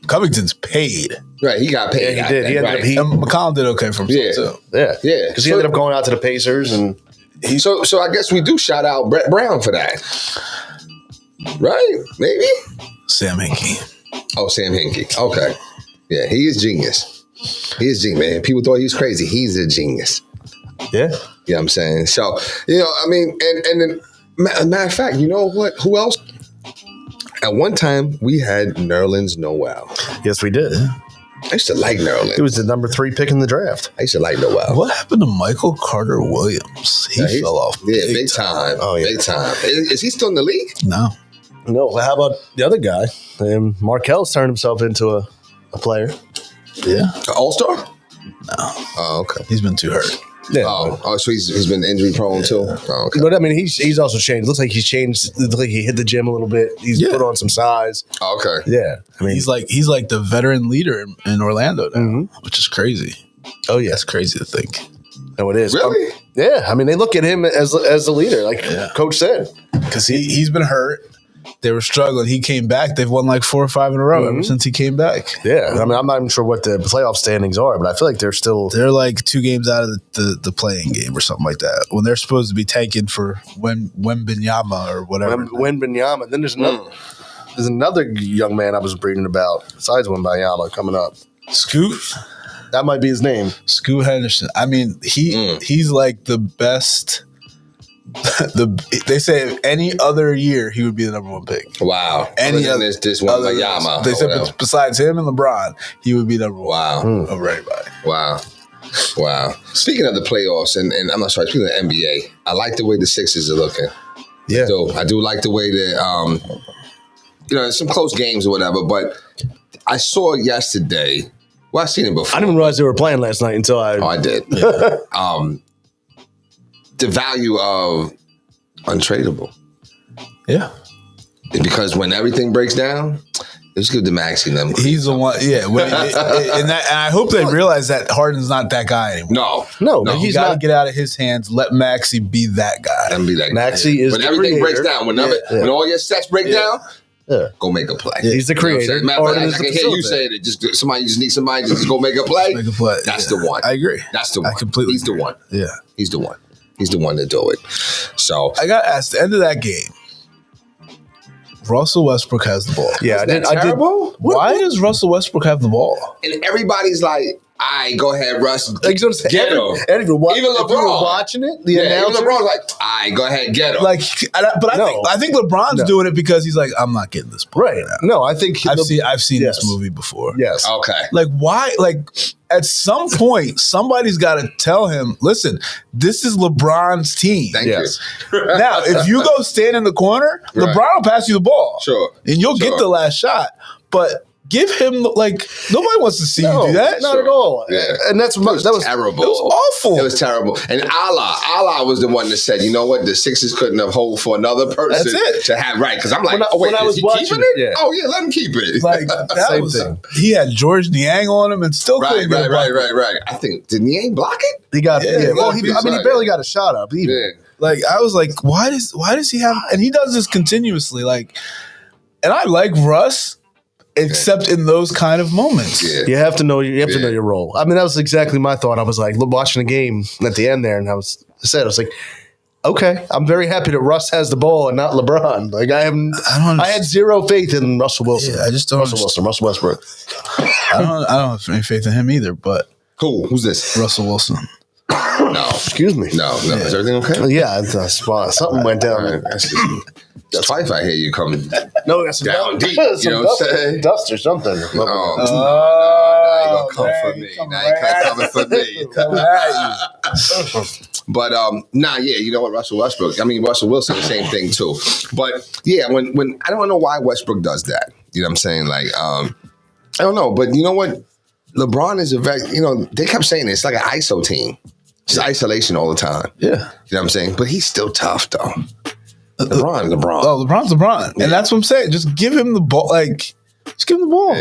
Covington's paid. Right, he got paid. Yeah, he did. And McConnell did okay for himself too. Yeah. Because he ended up going out to the Pacers and so I guess we do shout out Brett Brown for that. Right? Maybe? Sam Hinkie. Oh, Sam Hinkie. Okay. Yeah, he is genius. He is genius, man. People thought he was crazy. He's a genius. Yeah. You know what I'm saying? So, I mean, and then, matter of fact, you know what? Who else? At one time, we had Nerlens Noel. Yes, we did. I used to like Nerlens. He was the number 3 pick in the draft. I used to like Noel. What happened to Michael Carter Williams? He fell off. Yeah, big time. Oh, yeah. Big time. Is he still in the league? No. No, how about the other guy? Markel's turned himself into a player. Yeah. An all-star? No. Oh, okay. He's been too hurt. Yeah. So he's been injury prone too? Oh, okay. But I mean, he's also changed. Looks like he's changed. Looks like he hit the gym a little bit. He's put on some size. Oh, okay. Yeah. I mean, he's like the veteran leader in Orlando now, which is crazy. Oh, yeah. That's crazy to think. No, it is. Really? Yeah. I mean, they look at him as the leader, like Coach said. Because he's been hurt. They were struggling. He came back. They've won like 4 or 5 in a row ever since he came back. Yeah. I mean, I'm not even sure what the playoff standings are, but I feel like they're like 2 games out of the playing game or something like that. When they're supposed to be tanking for Wembanyama or whatever. Wembanyama. Then there's another young man I was reading about besides Wembanyama coming up. Scoot? That might be his name. Scoot Henderson. I mean, he's like the best. They say any other year he would be the number 1 pick. Wow. Any other this one by Yama. They said besides him and LeBron, he would be number 1. Wow. Over anybody. Wow. Speaking of the playoffs, and I'm not sorry, speaking of the NBA, I like the way the Sixers are looking. Yeah. So I do like the way that some close games or whatever, but I saw yesterday. Well, I've seen it before. I didn't even realize they were playing last night until I did. Yeah. The value of untradeable. Yeah. Because when everything breaks down, let's give the Maxey them. He's the one. Yeah. And I hope they realize that Harden's not that guy anymore. No, Like, he's got to get out of his hands. Let Maxey be that guy. And be that Maxey guy. is when the everything creator. breaks down, when all your sets break down, go make a play. He's the creator. Matter of fact, I can hear you saying it. Just need somebody to just go make a play. Make a play. That's the one. I agree. That's the one. I completely He's the agree. one. Yeah. He's the one. He's the one to do it. So I got asked at the end of that game. Russell Westbrook has the ball. Yeah, terrible. Why does Russell Westbrook have the ball? And everybody's like, "All right, go ahead, Russ. Like, so Get him." Even Even LeBron. if you were watching it, the Even announcer. LeBron's like, "All right, go ahead, get him." Like, I think LeBron's doing it because he's like, I'm not getting this ball. Right. No, I think I've seen Yes. this movie before. Yes. Okay. Like, why? Like, at some point, somebody's got to tell him, listen, this is LeBron's team. Thank Yes. you. Now, if you go stand in the corner, Right. LeBron will pass you the ball. Sure. And you'll get the last shot. But give him, like, nobody wants to see you do that. Not at all. Yeah. And that was terrible. It was awful. It was terrible. And Allah was the one that said, you know what, the Sixers couldn't have hold for another person That's it. to have right. Because I'm like, When I is was he watching keeping it, it? yeah. Oh yeah, let him keep it. Like, that Same was, thing. he had George Niang on him and still right. couldn't get a bucket. I think did Niang block it? He got Yeah, well. he He got barely got a shot up. Even. Yeah. Like, I was like, why does he have, and he does this continuously. Like, and I like Russ, except in those kind of moments. Yeah. You have to know. You have to know your role. I mean, that was exactly my thought. I was like watching the game at the end there, and I was like, okay, I'm very happy that Russ has the ball and not LeBron. Like I had zero faith in Russell Wilson. Yeah, I just don't Russell Westbrook. I don't have any faith in him either, but Who's this? Russell Wilson. No. Excuse me. No. Is everything okay? Yeah, it's a spot. Something went down. All right, that's twice I hear you coming. No, that's Down deep, some you know what I'm dust, saying? dust or something. Oh, now you gonna come for me. Now you coming for me. But you know what, Russell Wilson, the same thing too. But yeah, when I don't know why Westbrook does that. You know what I'm saying? Like, I don't know, but you know what? LeBron is they kept saying it's like an ISO team. It's isolation all the time. Yeah. You know what I'm saying? But he's still tough though. LeBron. Oh, LeBron's LeBron. Yeah. And that's what I'm saying. Just give him the ball. Like, just give him the ball.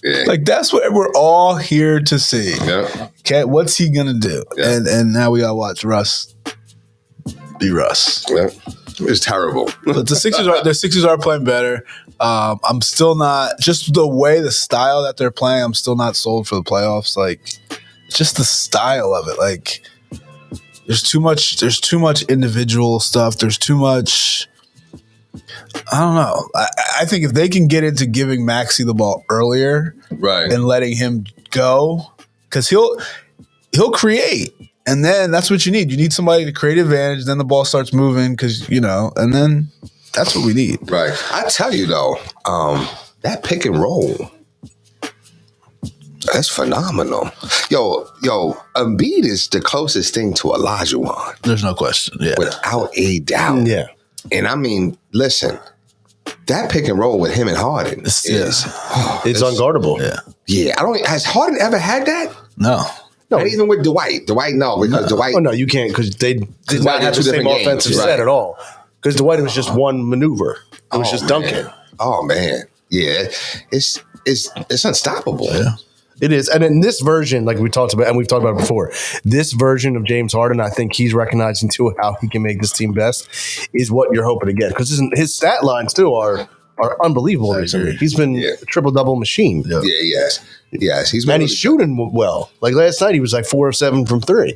Yeah. Like, that's what we're all here to see. Yeah. Okay, what's he gonna do? Yeah. And now we gotta watch Russ be Russ. Yeah. It's terrible. But the Sixers are playing better. I'm still not, just the way, the style that they're playing, I'm still not sold for the playoffs. Like, just the style of it. Like, there's too much individual stuff. There's too much, I don't know. I think if they can get into giving Maxey the ball earlier Right. and letting him go, because he'll create. And then that's what you need. You need somebody to create advantage. Then the ball starts moving and then that's what we need. Right. I tell you though, that pick and roll, that's phenomenal. Yo, Embiid is the closest thing to Olajuwon, There's no question. Yeah. without a doubt. Yeah. And I mean, listen, that pick and roll with him and Harden is It's unguardable. Yeah. Yeah. Has Harden ever had that? No. No, Not even with Dwight. Dwight, no, because Dwight. Oh no, you can't because they did Dwight not did have two the same different games, offensive right. set at all. Because Dwight was just one maneuver. It was just man. dunking. Oh man, yeah, it's unstoppable. Yeah. It is, and in this version, like we talked about, and we've talked about it before, this version of James Harden, I think he's recognizing too how he can make this team best is what you're hoping to get because his stat lines too are unbelievable recently. He's been a triple double machine. Yeah. Yeah, yes, he's And he's shooting well. Like last night, he was like 4 of 7 from 3.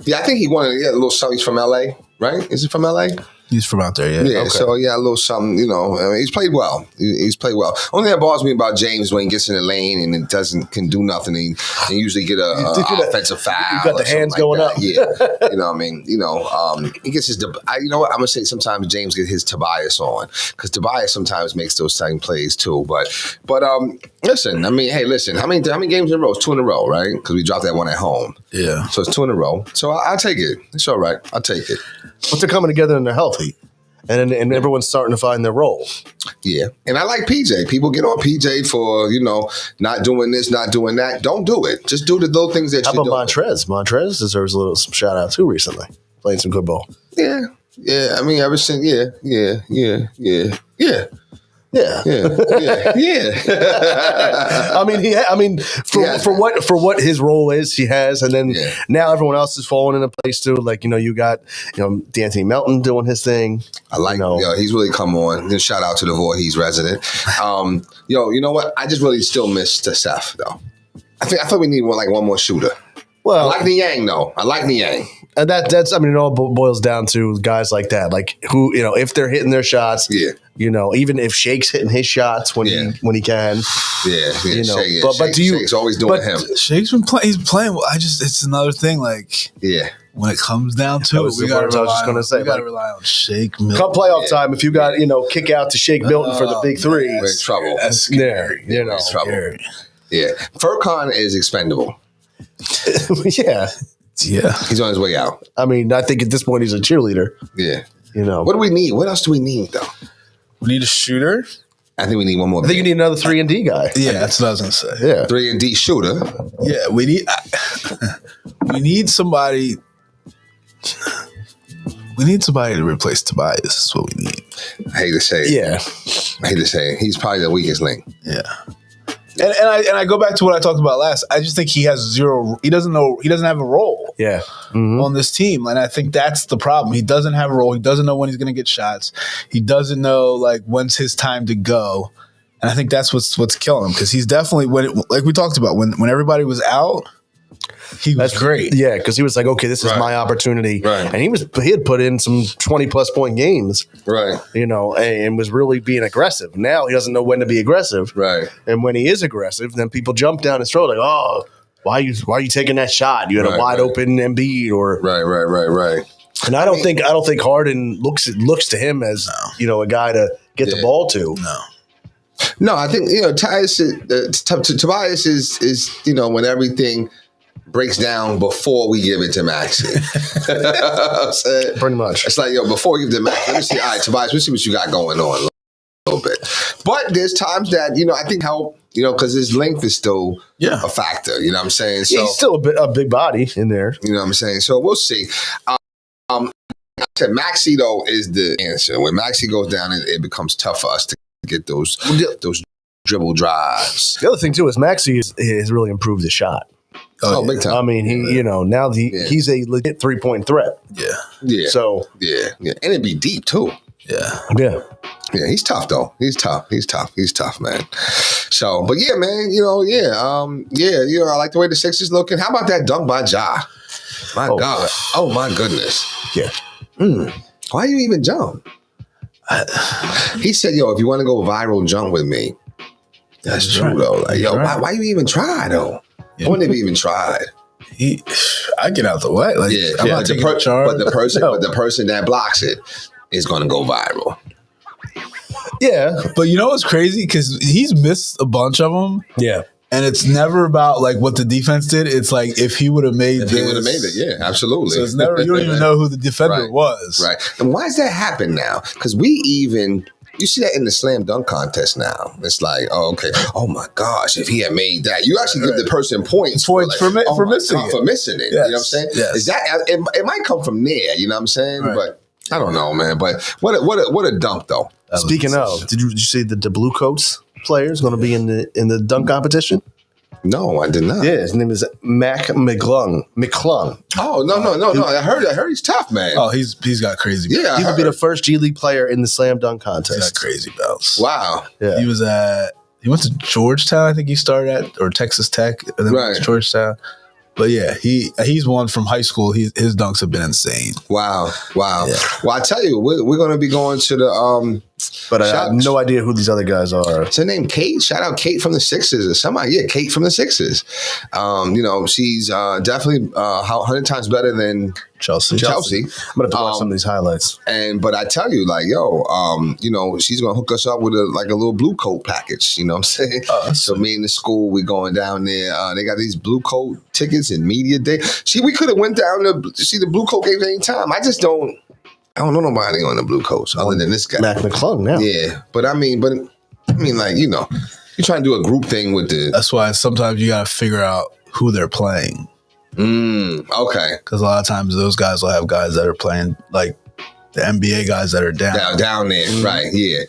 Yeah, I think he won. Yeah, a little something. He's from LA, right? Is he from LA? He's from out there, yeah. Yeah, Okay. so yeah, a little something, I mean, he's played well. He's played well. Only thing that bothers me about James when he gets in the lane and it can do nothing. And usually get a offensive foul. You got the or something hands like going that. up. Yeah, what I mean, he gets his. You know what? I'm gonna say sometimes James gets his Tobias on because Tobias sometimes makes those same plays too. But listen, I mean, hey, listen, how many games in a row? It's 2 in a row, right? Because we dropped that one at home. Yeah. So it's 2 in a row. So I'll take it. It's all right. I'll take it. But they're coming together and they're healthy. And everyone's starting to find their role. Yeah. And I like PJ. People get on PJ for, not doing this, not doing that. Don't do it. Just do the little things that How you about do. Montrez? Montrez deserves some shout out too recently. Playing some good ball. Yeah. Yeah, I mean, ever since, yeah. I mean, for what his role is, he has, and then now everyone else is falling into place too. Like you got D'Anthony Melton doing his thing. I like, he's really come on. Then shout out to the Voorhees resident. You know what? I just really still miss Seth though. I thought we need one more shooter. Well, I like Niang though. I like Niang. And that's it all boils down to guys like that, like who if they're hitting their shots, even if Shake's hitting his shots when he can, Shake, but do you? Shake's always doing him. Shake's been playing. He's playing. It's another thing. Like when it comes down to it, we got to rely on Shake Milton. Come playoff time, if you got kick out to Shake Milton for the big three, we're in trouble. That's scary. Trouble. Yeah, Furkan is expendable. Yeah, he's on his way out. I mean, I think at this point he's a cheerleader. Yeah, What do we need? What else do we need though? We need a shooter. I think we need one more. I think you need another 3-and-D guy. Yeah, that's what I was gonna say. Yeah, 3-and-D shooter. Yeah, we need somebody. We need somebody to replace Tobias. That's what we need. I hate to say it. Yeah, I hate to say it. He's probably the weakest link. Yeah. And I go back to what I talked about last. I just think he has zero. He doesn't know. He doesn't have a role. Yeah. On this team, and I think that's the problem. He doesn't have a role. He doesn't know when he's going to get shots. He doesn't know when's his time to go. And I think that's what's killing him because he's definitely like we talked about when everybody was out. He was great. Yeah, because he was like, okay, this is my opportunity. Right. And he had put in some 20+ point games. Right. And was really being aggressive. Now he doesn't know when to be aggressive. Right. And when he is aggressive, then people jump down his throat like, oh, why are you taking that shot? You had a wide open Embiid or Right. And I don't think Harden looks to him as a guy to get the ball to. No, I think Tobias is when everything breaks down before we give it to Maxey. Pretty much. It's like, before we give it to Maxey, let me see. All right, Tobias, let's see what you got going on a little bit. But there's times that, I think help, because his length is still a factor. You know what I'm saying? So he's still a big body in there. You know what I'm saying? So we'll see. I said Maxey, though, is the answer. When Maxey goes down, it becomes tough for us to get those dribble drives. The other thing, too, is Maxey has really improved his shot. Oh, big time. I mean, now he's a legit 3-point threat. Yeah. So yeah, and it'd be deep too. Yeah. He's tough though. He's tough, man. So, but yeah, man, I like the way the Sixers looking. How about that dunk by Ja? My God. Oh my goodness. Yeah. Why you even jump? He said, if you want to go viral, jump with me. That's true though. Like, why you even try though? I wouldn't have even tried. I get out the way. Like, I'm not taking the charge. But the person that blocks it is going to go viral. Yeah, but you know what's crazy? Because he's missed a bunch of them. Yeah, and it's never about what the defense did. It's like if he would have made this, he would have made it. Yeah, absolutely. So it's never. You don't even know who the defender was. Right. And why does that happen now? Because you see that in the slam dunk contest now. It's like, oh, okay. Oh my gosh, if he had made that, you actually give the person points for missing it. Yes. You know what I'm saying? Yes. Is that it might come from there, you know what I'm saying? Right. But I don't know, man. But what a dunk though. Speaking of, did you see the Blue Coats player is going to be in the dunk competition? No, I did not. Yeah, his name is Mac McClung. Oh, no. I heard he's tough, man. Oh, he's got crazy belts. Yeah, he would be the first G League player in the slam dunk contest. He's got crazy belts. Wow. Yeah. He went to Georgetown, I think he started at, or Texas Tech, and then went to Georgetown. But yeah, he's one from high school. His dunks have been insane. Wow. Yeah. Well, I tell you, we're going to be going to the but I have no idea who these other guys are. What's her name? Kate. Shout out Kate from the Sixers or somebody. Yeah, Kate from the Sixers. She's definitely 100 times better than Chelsea. I'm gonna watch some of these highlights. But I tell you, she's gonna hook us up with a blue blue coat package. You know what I'm saying? So me and the school, we going down there. They got these blue coat tickets and media day. We could have went down to see the blue coat games anytime. I don't know nobody on the blue coats other than this guy. Mac McClung now. Yeah. But I mean, you're trying to do a group thing with the. That's why sometimes you got to figure out who they're playing. Okay. Because a lot of times those guys will have guys that are playing the NBA guys that are down there, right? Yeah,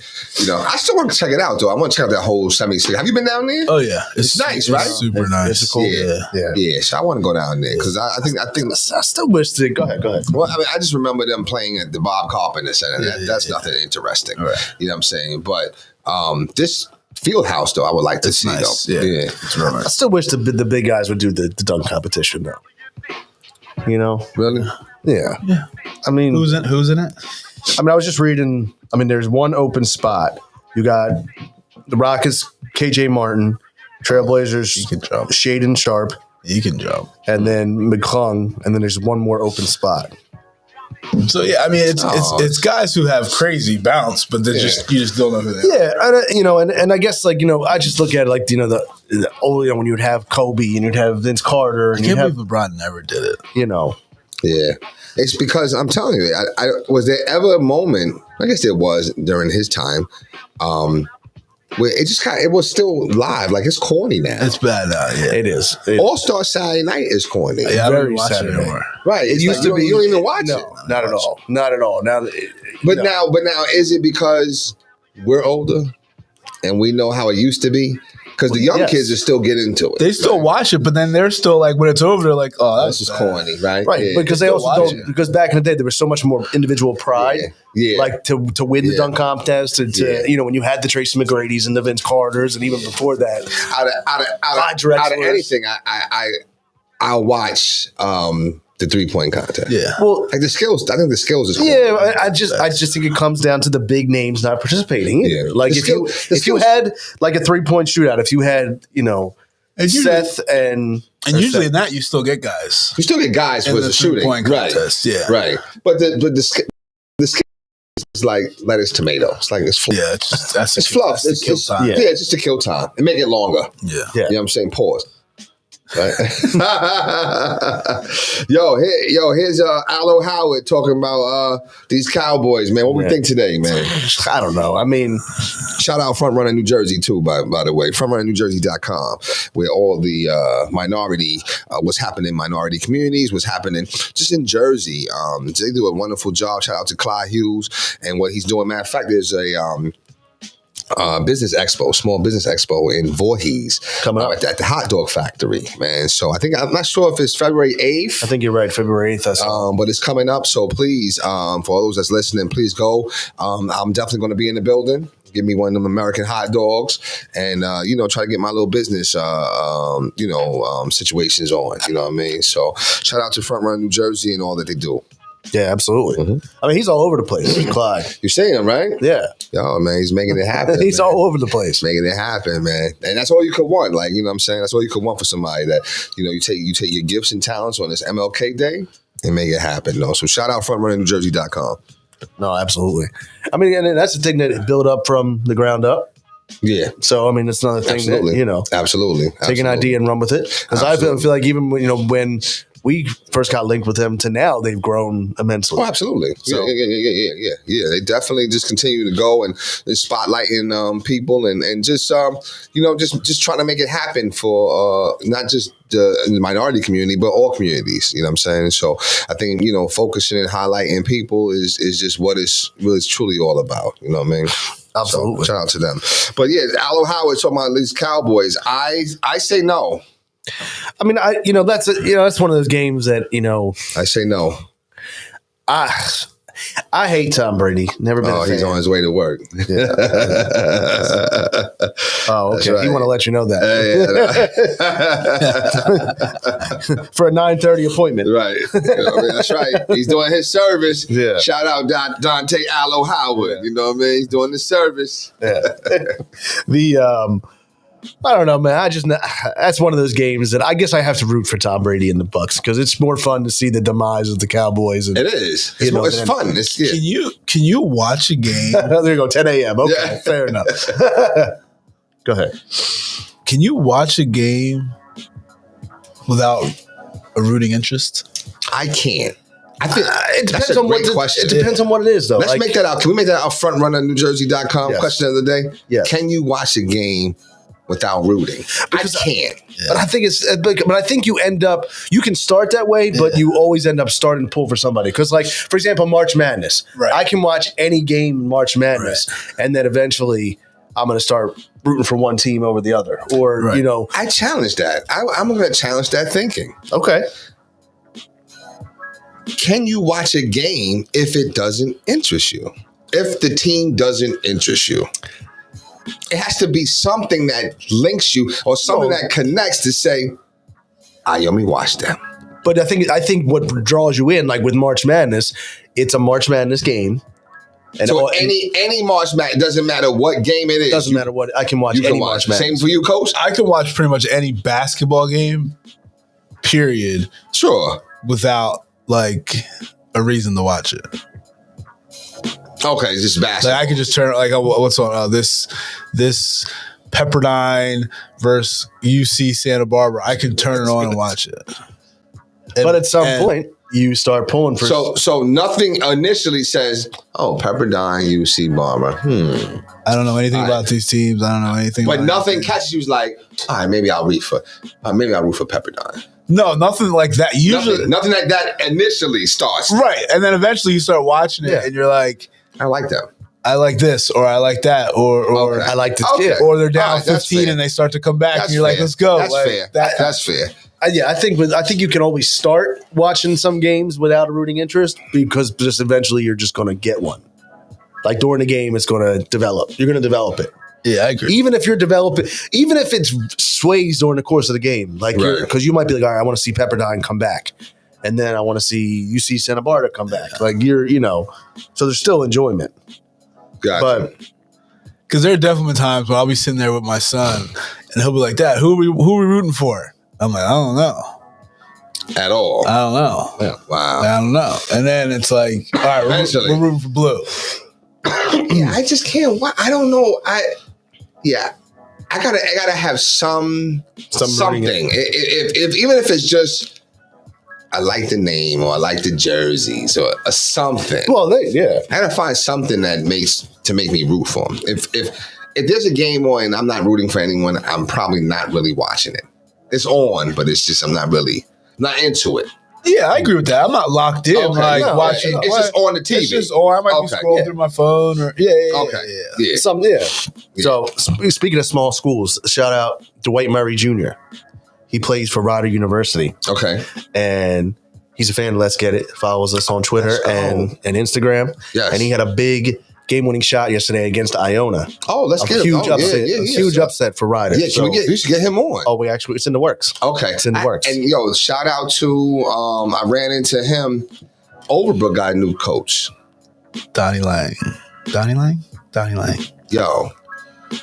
I still want to check it out though. I want to check out that whole 76. Have you been down there? Oh yeah, it's nice, right? Super nice. It's cool. Yeah. So I want to go down there because I think I still wish to go ahead. Well, I just remember them playing at the Bob Carpenter Center. That's nothing interesting. Right. You know what I'm saying? But this field house though, I would like to see nice. though. Yeah. It's real nice. I still wish the big guys would do the dunk competition though. Really? Yeah. I mean, Who's in it? I was just reading. There's one open spot. You got the Rockets, KJ Martin, Trailblazers, Shaden Sharp. He can jump. And then McClung, and then there's one more open spot. So it's guys who have crazy bounce, but you just don't know who they are. Yeah, and I guess I just look at it like when you would have Kobe and you'd have Vince Carter, and I can't believe LeBron never did it. Yeah, it's because I'm telling you, I was there ever a moment? I guess there was during his time. Where it was still live. Like, it's corny now. It's bad now. Yeah, it is. All-Star Saturday Night is corny. Yeah, I Very don't watch it Saturday. anymore. Right. It used to be. You don't even watch it. Not at all. Not at all. Now, but now, is it because we're older and we know how it used to be? Because the young kids are still getting into it. They still watch it, but then they're still like, when it's over, they're like, oh, that's just corny, right? Right, Yeah. because they also don't. Because back in the day, there was so much more individual pride. Yeah. Like to win the dunk contest, to when you had the Tracy McGrady's and the Vince Carters, and even before that, out of anything, I'll watch the 3-point contest. Yeah. Well, like the skills. I think the skills is cool. Yeah, I just think it comes down to the big names not participating either. Yeah. Like if you had like a 3-point shootout, if you had Seth and usually in that you still get guys. You still get guys for the shooting, 3-point contest. Right? Yeah, right. But the skill is like lettuce, tomato. It's like it's fluff. Yeah, it's fluff. It's kill time. Yeah, it's just to kill time and make it longer. Yeah. You know what I'm saying? Pause. Right. Here's Aloe Howard talking about these Cowboys, man. What we think today, man? I don't know. Shout out Front Runner New Jersey too, by the way. FrontRunnerNewJersey.com, where all the what's happening in minority communities, what's happening just in Jersey. They do a wonderful job. Shout out to Clyde Hughes and what he's doing. Matter of fact, there's a business expo, small business expo in Voorhees coming up at the hot dog factory, man. So I'm not sure if it's February 8th. I think you're right, February 8th. But it's coming up. So please, for all those that's listening, please go. I'm definitely going to be in the building. Give me one of them American hot dogs and, try to get my little business, situations on. You know what I mean? So shout out to Front Runner New Jersey and all that they do. Yeah, absolutely. Mm-hmm. He's all over the place, Clyde. You're seeing him, right? Yeah. Yo, man, he's making it happen. He's all over the place. Making it happen, man. And that's all you could want. Like, you know what I'm saying? That's all you could want for somebody that, you take your gifts and talents on this MLK day and make it happen. So shout out FrontRunnerNewJersey.com. No, absolutely. And that's the thing that it built up from the ground up. Yeah. So, it's another thing Absolutely. that, Absolutely. Take an idea and run with it. Because I feel like even, when we first got linked with them to now, they've grown immensely. Oh, absolutely. So, yeah. They definitely just continue to go and spotlighting people and just just trying to make it happen for not just the minority community, but all communities. You know what I'm saying? So I think focusing and highlighting people is just what it's really truly all about. You know what I mean? Absolutely. So, shout out to them. But yeah, Aloe Howard talking about these Cowboys. I say no. That's one of those games that, I say no. I hate Tom Brady. Never been a fan. He's on his way to work. Yeah. Oh, okay. Right. He want to let you know that. For a 9:30 appointment. Right. That's right. He's doing his service. Yeah. Shout out Dante Aloe Howard. You know what I mean? He's doing the service. Yeah. I don't know, man. That's one of those games that I guess I have to root for Tom Brady and the Bucs because it's more fun to see the demise of the Cowboys. And, it is. It's fun. Can you watch a game? There you go, 10 a.m. Okay, fair enough. Go ahead. Can you watch a game without a rooting interest? I can't. I think it depends that's a on great what question. It depends on what it is, though. Let's make that out. Can we make that our FrontRunnerNewJersey.com Yes. question of the day? Yes. Can you watch a game without rooting. Because I can't. But I think but I think you can start that way, but you always end up starting to pull for somebody. Because, like, for example, March Madness. Right. I can watch any game in March Madness, and then eventually I'm going to start rooting for one team over the other. Or, I challenge that. I'm going to challenge that thinking. Okay. Can you watch a game if it doesn't interest you? If the team doesn't interest you? It has to be something that links you or something that connects to say, let me watch them. But I think what draws you in, like with March Madness, it's a March Madness game. And so any March Madness, it doesn't matter what game it is. Doesn't matter what, I can watch any March Madness. Same for you, Coach? I can watch pretty much any basketball game, period. Sure. Without, like, a reason to watch it. Okay, it's just basketball. Like, I could just turn, like, what's on this Pepperdine versus UC Santa Barbara. I can turn it on and watch it. But at some point, you start pulling for. So nothing initially says, Pepperdine, UC Barbara. I don't know anything about these teams. I don't know anything. But nothing catches you like, all right, maybe I'll root for Pepperdine. No, nothing like that. Usually, nothing like that initially starts. Right, and then eventually you start watching it, and you're like, I like that. I like this, or I like that, or I like this. Okay. Yeah. Or they're down 15 and they start to come back, and you're like, let's go. That's fair. That's fair. I think you can always start watching some games without a rooting interest because just eventually you're just going to get one. Like during the game, it's going to develop. You're going to develop it. Yeah, I agree. Even if it sways during the course of the game, like because you might be like, all right, I want to see Pepperdine come back, and then I want to see UC Santa Barbara come back. Like so there's still enjoyment. Gotcha. But because there are definitely times when I'll be sitting there with my son, and he'll be like, "Dad, who are we rooting for?" I'm like, "I don't know." At all. I don't know. Yeah. Wow. I don't know. And then it's like, all right, we're rooting for blue. Yeah, I just can't. I don't know. I gotta have something. If even if it's just, I like the name or I like the jerseys or something. Well, I gotta find something that make me root for them. If there's a game on and I'm not rooting for anyone, I'm probably not really watching it. It's on, but it's just I'm not into it. Yeah, I agree with that. I'm not locked in watching. It's just on the TV. It's just, or I might be scrolling through my phone. Or So speaking of small schools, shout out Dwight Murray Jr. He plays for Rider University. Okay, and he's a fan of Let's Get It. Follows us on Twitter and Instagram. Yes, and he had a big game-winning shot yesterday against Iona. Oh, let's get huge upset. Huge upset for Ryder. Yeah, we should get him on. Oh, it's in the works. Okay, it's in the works. And shout out to I ran into him. Overbrook got a new coach, Donnie Lang. Yo,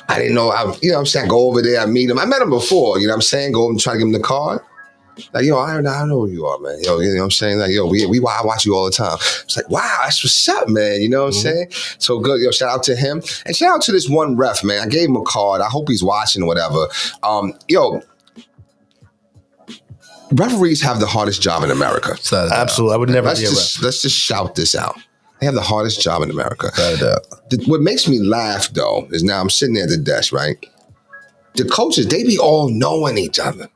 I didn't know. I'm saying, go over there. I meet him. I met him before. You know what I'm saying? Go and try to give him the card. Like, I know who you are, man. You know what I'm saying? Like, I watch you all the time. It's like, wow, that's what's up, man. You know what I'm saying? So good. Shout out to him. And shout out to this one ref, man. I gave him a card. I hope he's watching or whatever. Referees have the hardest job in America. Absolutely. I would never be a ref. Let's just shout this out. They have the hardest job in America. What makes me laugh, though, is now I'm sitting there at the desk, right? The coaches, they be all knowing each other.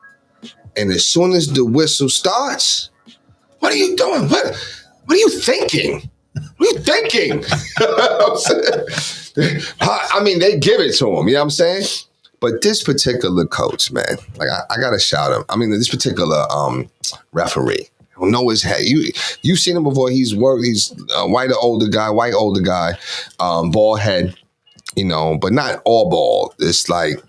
And as soon as the whistle starts, what are you doing? What are you thinking? What are you thinking? I mean, they give it to him, you know what I'm saying? But this particular coach, man, like I gotta shout him. I mean, this particular referee, I don't know his head. You've seen him before. He's a white older guy, bald head, but not all bald. It's like,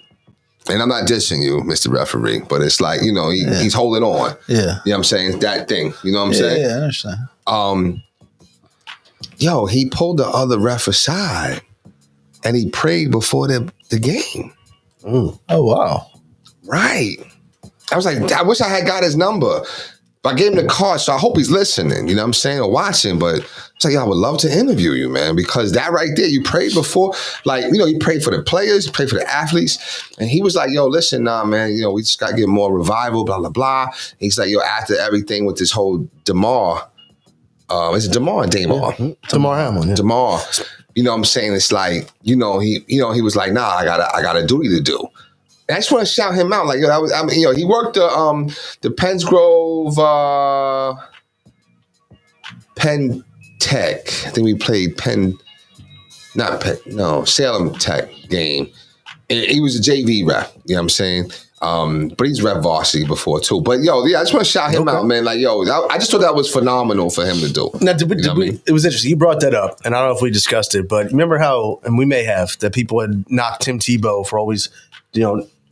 and I'm not dissing you, Mr. Referee, but it's like, he's holding on. Yeah. You know what I'm saying? That thing. You know what I'm saying? Yeah, I understand. He pulled the other ref aside and he prayed before the game. Oh, wow. Right. I was like, I wish I had got his number. But I gave him the card, so I hope he's listening, you know what I'm saying, or watching. But it's like, I would love to interview you, man, because that right there, you prayed before. Like, you prayed for the players, you prayed for the athletes. And he was like, yo, listen, nah, man, we just got to get more revival, blah, blah, blah. And he's like, after everything with this whole Damar, is it Damar or Damar? Yeah. Damar Hamlin. Yeah. Damar. You know what I'm saying? It's like, he was like, nah, I got a duty to do. And I just want to shout him out. Like, he worked the Pennsgrove Penn Tech. I think we played Salem Tech game. And he was a JV rep, you know what I'm saying? But he's rep varsity before too. But I just want to shout him out, man. Like, I just thought that was phenomenal for him to do. Now, it was interesting. You brought that up, and I don't know if we discussed it, but remember how, and we may have, that people had knocked Tim Tebow for always,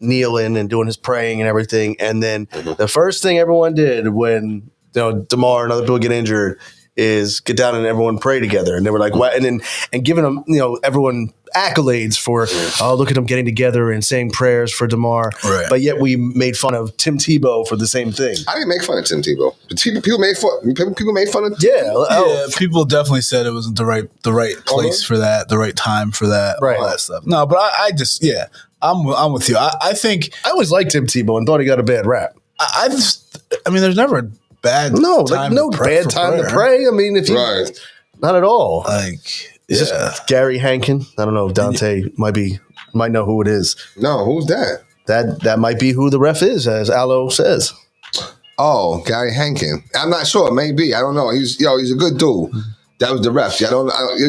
kneeling and doing his praying and everything. And then the first thing everyone did when DeMar and other people get injured is get down and everyone pray together. And they were like, what? And giving them, everyone accolades for, look at them getting together and saying prayers for DeMar. Right. But yet we made fun of Tim Tebow for the same thing. I didn't make fun of Tim Tebow. People made fun of Yeah, people definitely said it wasn't the right place for that, the right time for that, all that stuff. No, but I just, I'm with you. I think I always liked Tim Tebow and thought he got a bad rap. I mean, there's never a bad time no bad time to pray. I mean, if you not at all. Is this Gary Hankin? I don't know if Dante might know who it is. No, who's that? That might be who the ref is, as Aloe says. Oh, Gary Hankin. I'm not sure. Maybe. I don't know. He's a good dude. That was the ref. You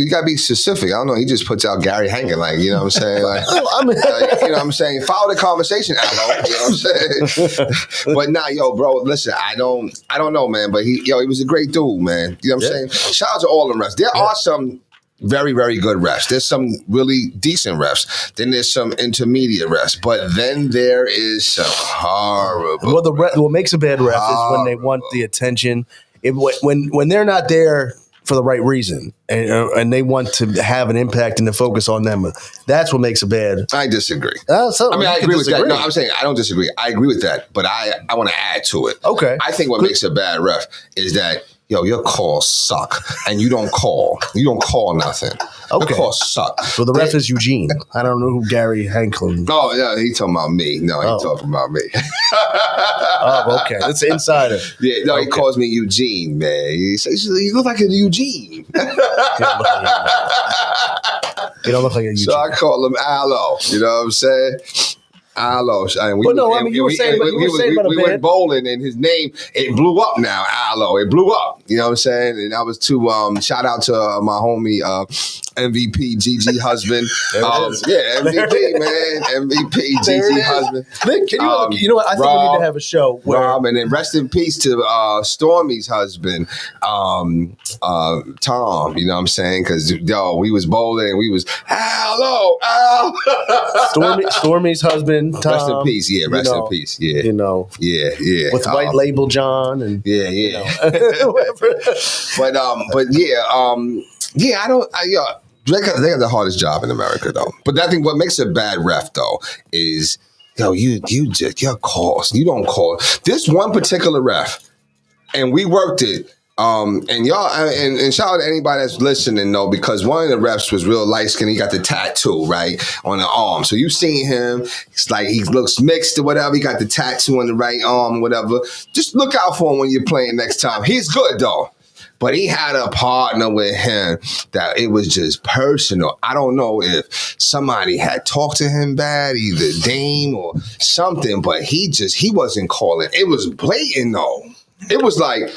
gotta be specific. I don't know. He just puts out Gary Hankin, like, you know what I'm saying? Like, you know what I'm saying? Follow the conversation, Aloe. You know what I'm saying? But bro, listen, I don't know, man. But he was a great dude, man. You know what I'm saying? Shout out to all the refs. There are some very, very good refs. There's some really decent refs. Then there's some intermediate refs. But then there is some horrible. Well, what makes a bad ref is when they want the attention. When they're not there for the right reason, and they want to have an impact and to focus on them. That's what makes a bad. I disagree. I agree with that. No, I'm saying I don't disagree. I agree with that, but I want to add to it. Okay. I think what makes a bad ref is that your calls suck, and you don't call. You don't call nothing. Okay. Your calls suck. So the ref is Eugene. I don't know who Gary Hanklin. Oh, yeah, he talking about me. No, he talking about me. Oh, okay. That's an insider. Yeah, no, he calls me Eugene, man. He says, you look like a Eugene. You don't look like a Eugene. So I call him Aloe. You know what I'm saying? Aloe. We went bowling, and his name, it blew up now, Aloe. It blew up. You know what I'm saying? And I was shout out to my homie MVP, Gigi husband. MVP, man. MVP, Gigi husband. Can you know what? I think we need to have a show where Rob, and then rest in peace to Stormy's husband, Tom. You know what I'm saying? Because we was bowling, we was Aloe. Stormy's husband. Tom, rest in peace, rest in peace, with White Label John and but I don't. They got the hardest job in America though. But I think what makes a bad ref though is you just your calls. You don't call this one particular ref, and we worked it. And y'all, and shout out to anybody that's listening though, because one of the refs was real light skinned. He got the tattoo right on the arm, so you seen him. It's like he looks mixed or whatever. He got the tattoo on the right arm, or whatever. Just look out for him when you're playing next time. He's good though, but he had a partner with him that it was just personal. I don't know if somebody had talked to him bad, either Dame or something, but he wasn't calling. It was blatant though. It was like.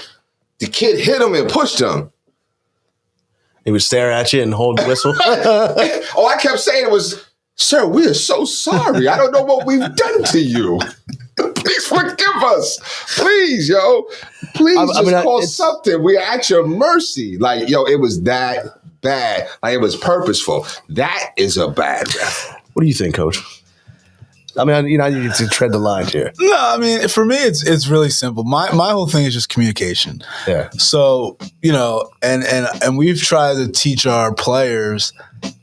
The kid hit him and pushed him. He would stare at you and hold the whistle. All I kept saying was, sir, we are so sorry. I don't know what we've done to you. Please forgive us. Please, yo. Please call something. We are at your mercy. Like, it was that bad. Like, it was purposeful. That is a bad ref. What do you think, Coach? I mean, I need to tread the line here. No, I mean, for me, it's really simple. My whole thing is just communication. Yeah. So, and we've tried to teach our players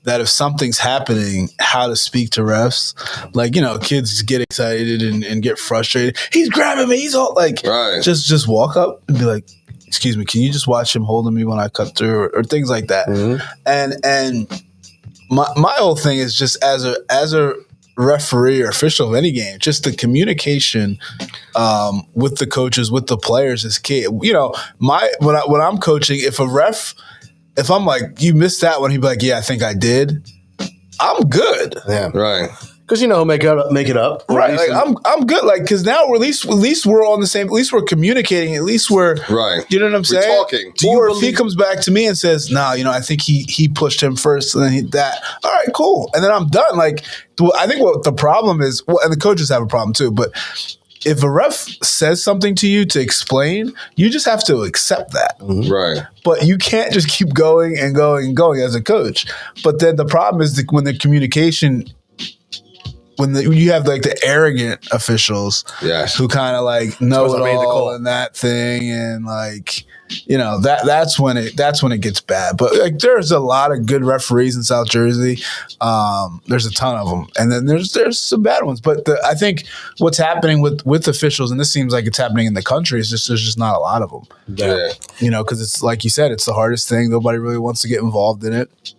that if something's happening, how to speak to refs. Like, kids get excited and get frustrated. He's grabbing me. He's all like, just walk up and be like, excuse me, can you just watch him holding me when I cut through or things like that. Mm-hmm. And my whole thing is just as a referee or official of any game, just the communication with the coaches, with the players is key. When I'm coaching, if I'm like, you missed that one, he'd be like, yeah, I think I did. I'm good. Yeah, right. Because make it up. Or Right, at least like I'm good, like because now we're at least we're on the same. At least we're communicating. At least we're Right. You know what I'm saying? talking. Or if he comes back to me and says, "No, I think he pushed him first, and then that." All right, cool, and then I'm done. Like I think what the problem is, and the coaches have a problem too, but. If a ref says something to you to explain, you just have to accept that. Right. But you can't just keep going and going and going as a coach. But then the problem is when the communication, when you have like the arrogant officials who kind of like know it all and that thing, and like that's when it gets bad. But like there's a lot of good referees in South Jersey. There's a ton of them, and then there's some bad ones. But I think what's happening with officials, and this seems like it's happening in the country, is just there's just not a lot of them. Yeah. Because it's like you said, it's the hardest thing. Nobody really wants to get involved in it.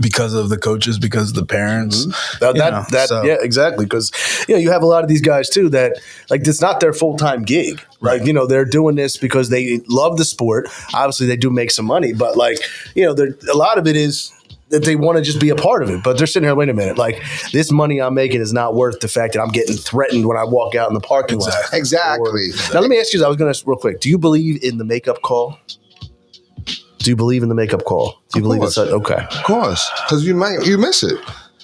Because of the coaches, because of the parents. Yeah, exactly. Because you have a lot of these guys too that like it's not their full-time gig. Right. Like they're doing this because they love the sport. Obviously, they do make some money, but like a lot of it is that they want to just be a part of it. But they're sitting here, wait a minute, like this money I'm making is not worth the fact that I'm getting threatened when I walk out in the parking lot. Exactly. Now let me ask you. I was going to real quick. Do you believe in the makeup call? Do you believe in the makeup call? Do you believe it's okay? Of course, because you miss it.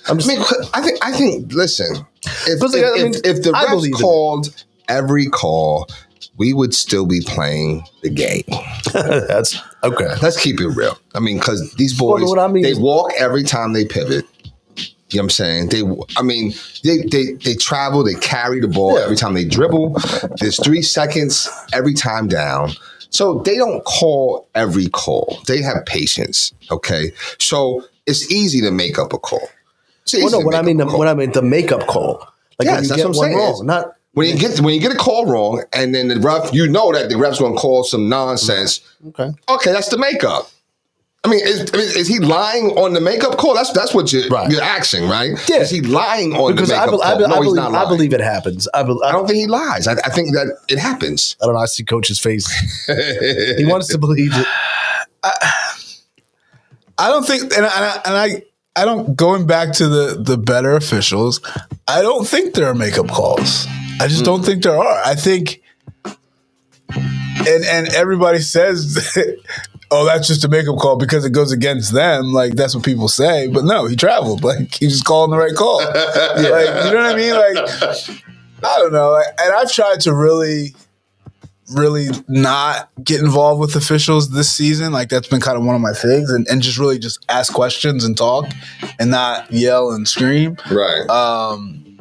I think. Listen, if the refs called every call, we would still be playing the game. That's okay. Let's keep it real. Because these boys, they walk every time they pivot. You know what I'm saying? They travel, they carry the ball every time they dribble. There's 3 seconds every time down. So they don't call every call. They have patience. Okay. So it's easy to make up a call. What I mean the makeup call. Like yes, that's what I'm saying. Wrong, when you get a call wrong, and then the ref, that the ref's going to call some nonsense. Okay, that's the makeup. Is he lying on the makeup call? That's what you're asking, right? Yeah. Is he lying on the makeup call? No, he's not lying. I believe it happens. I don't think he lies. I think that it happens. I don't know. I see Coach's face. He wants to believe it. I don't think, and I don't. Going back to the better officials, I don't think there are makeup calls. I just don't think there are. I think, and everybody says. Oh, that's just a makeup call because it goes against them. Like, that's what people say. But no, he traveled. Like, he just called the right call. Like, you know what I mean? Like, I don't know. And I've tried to really, really not get involved with officials this season. Like, that's been kind of one of my things. And just really just ask questions and talk and not yell and scream. Right.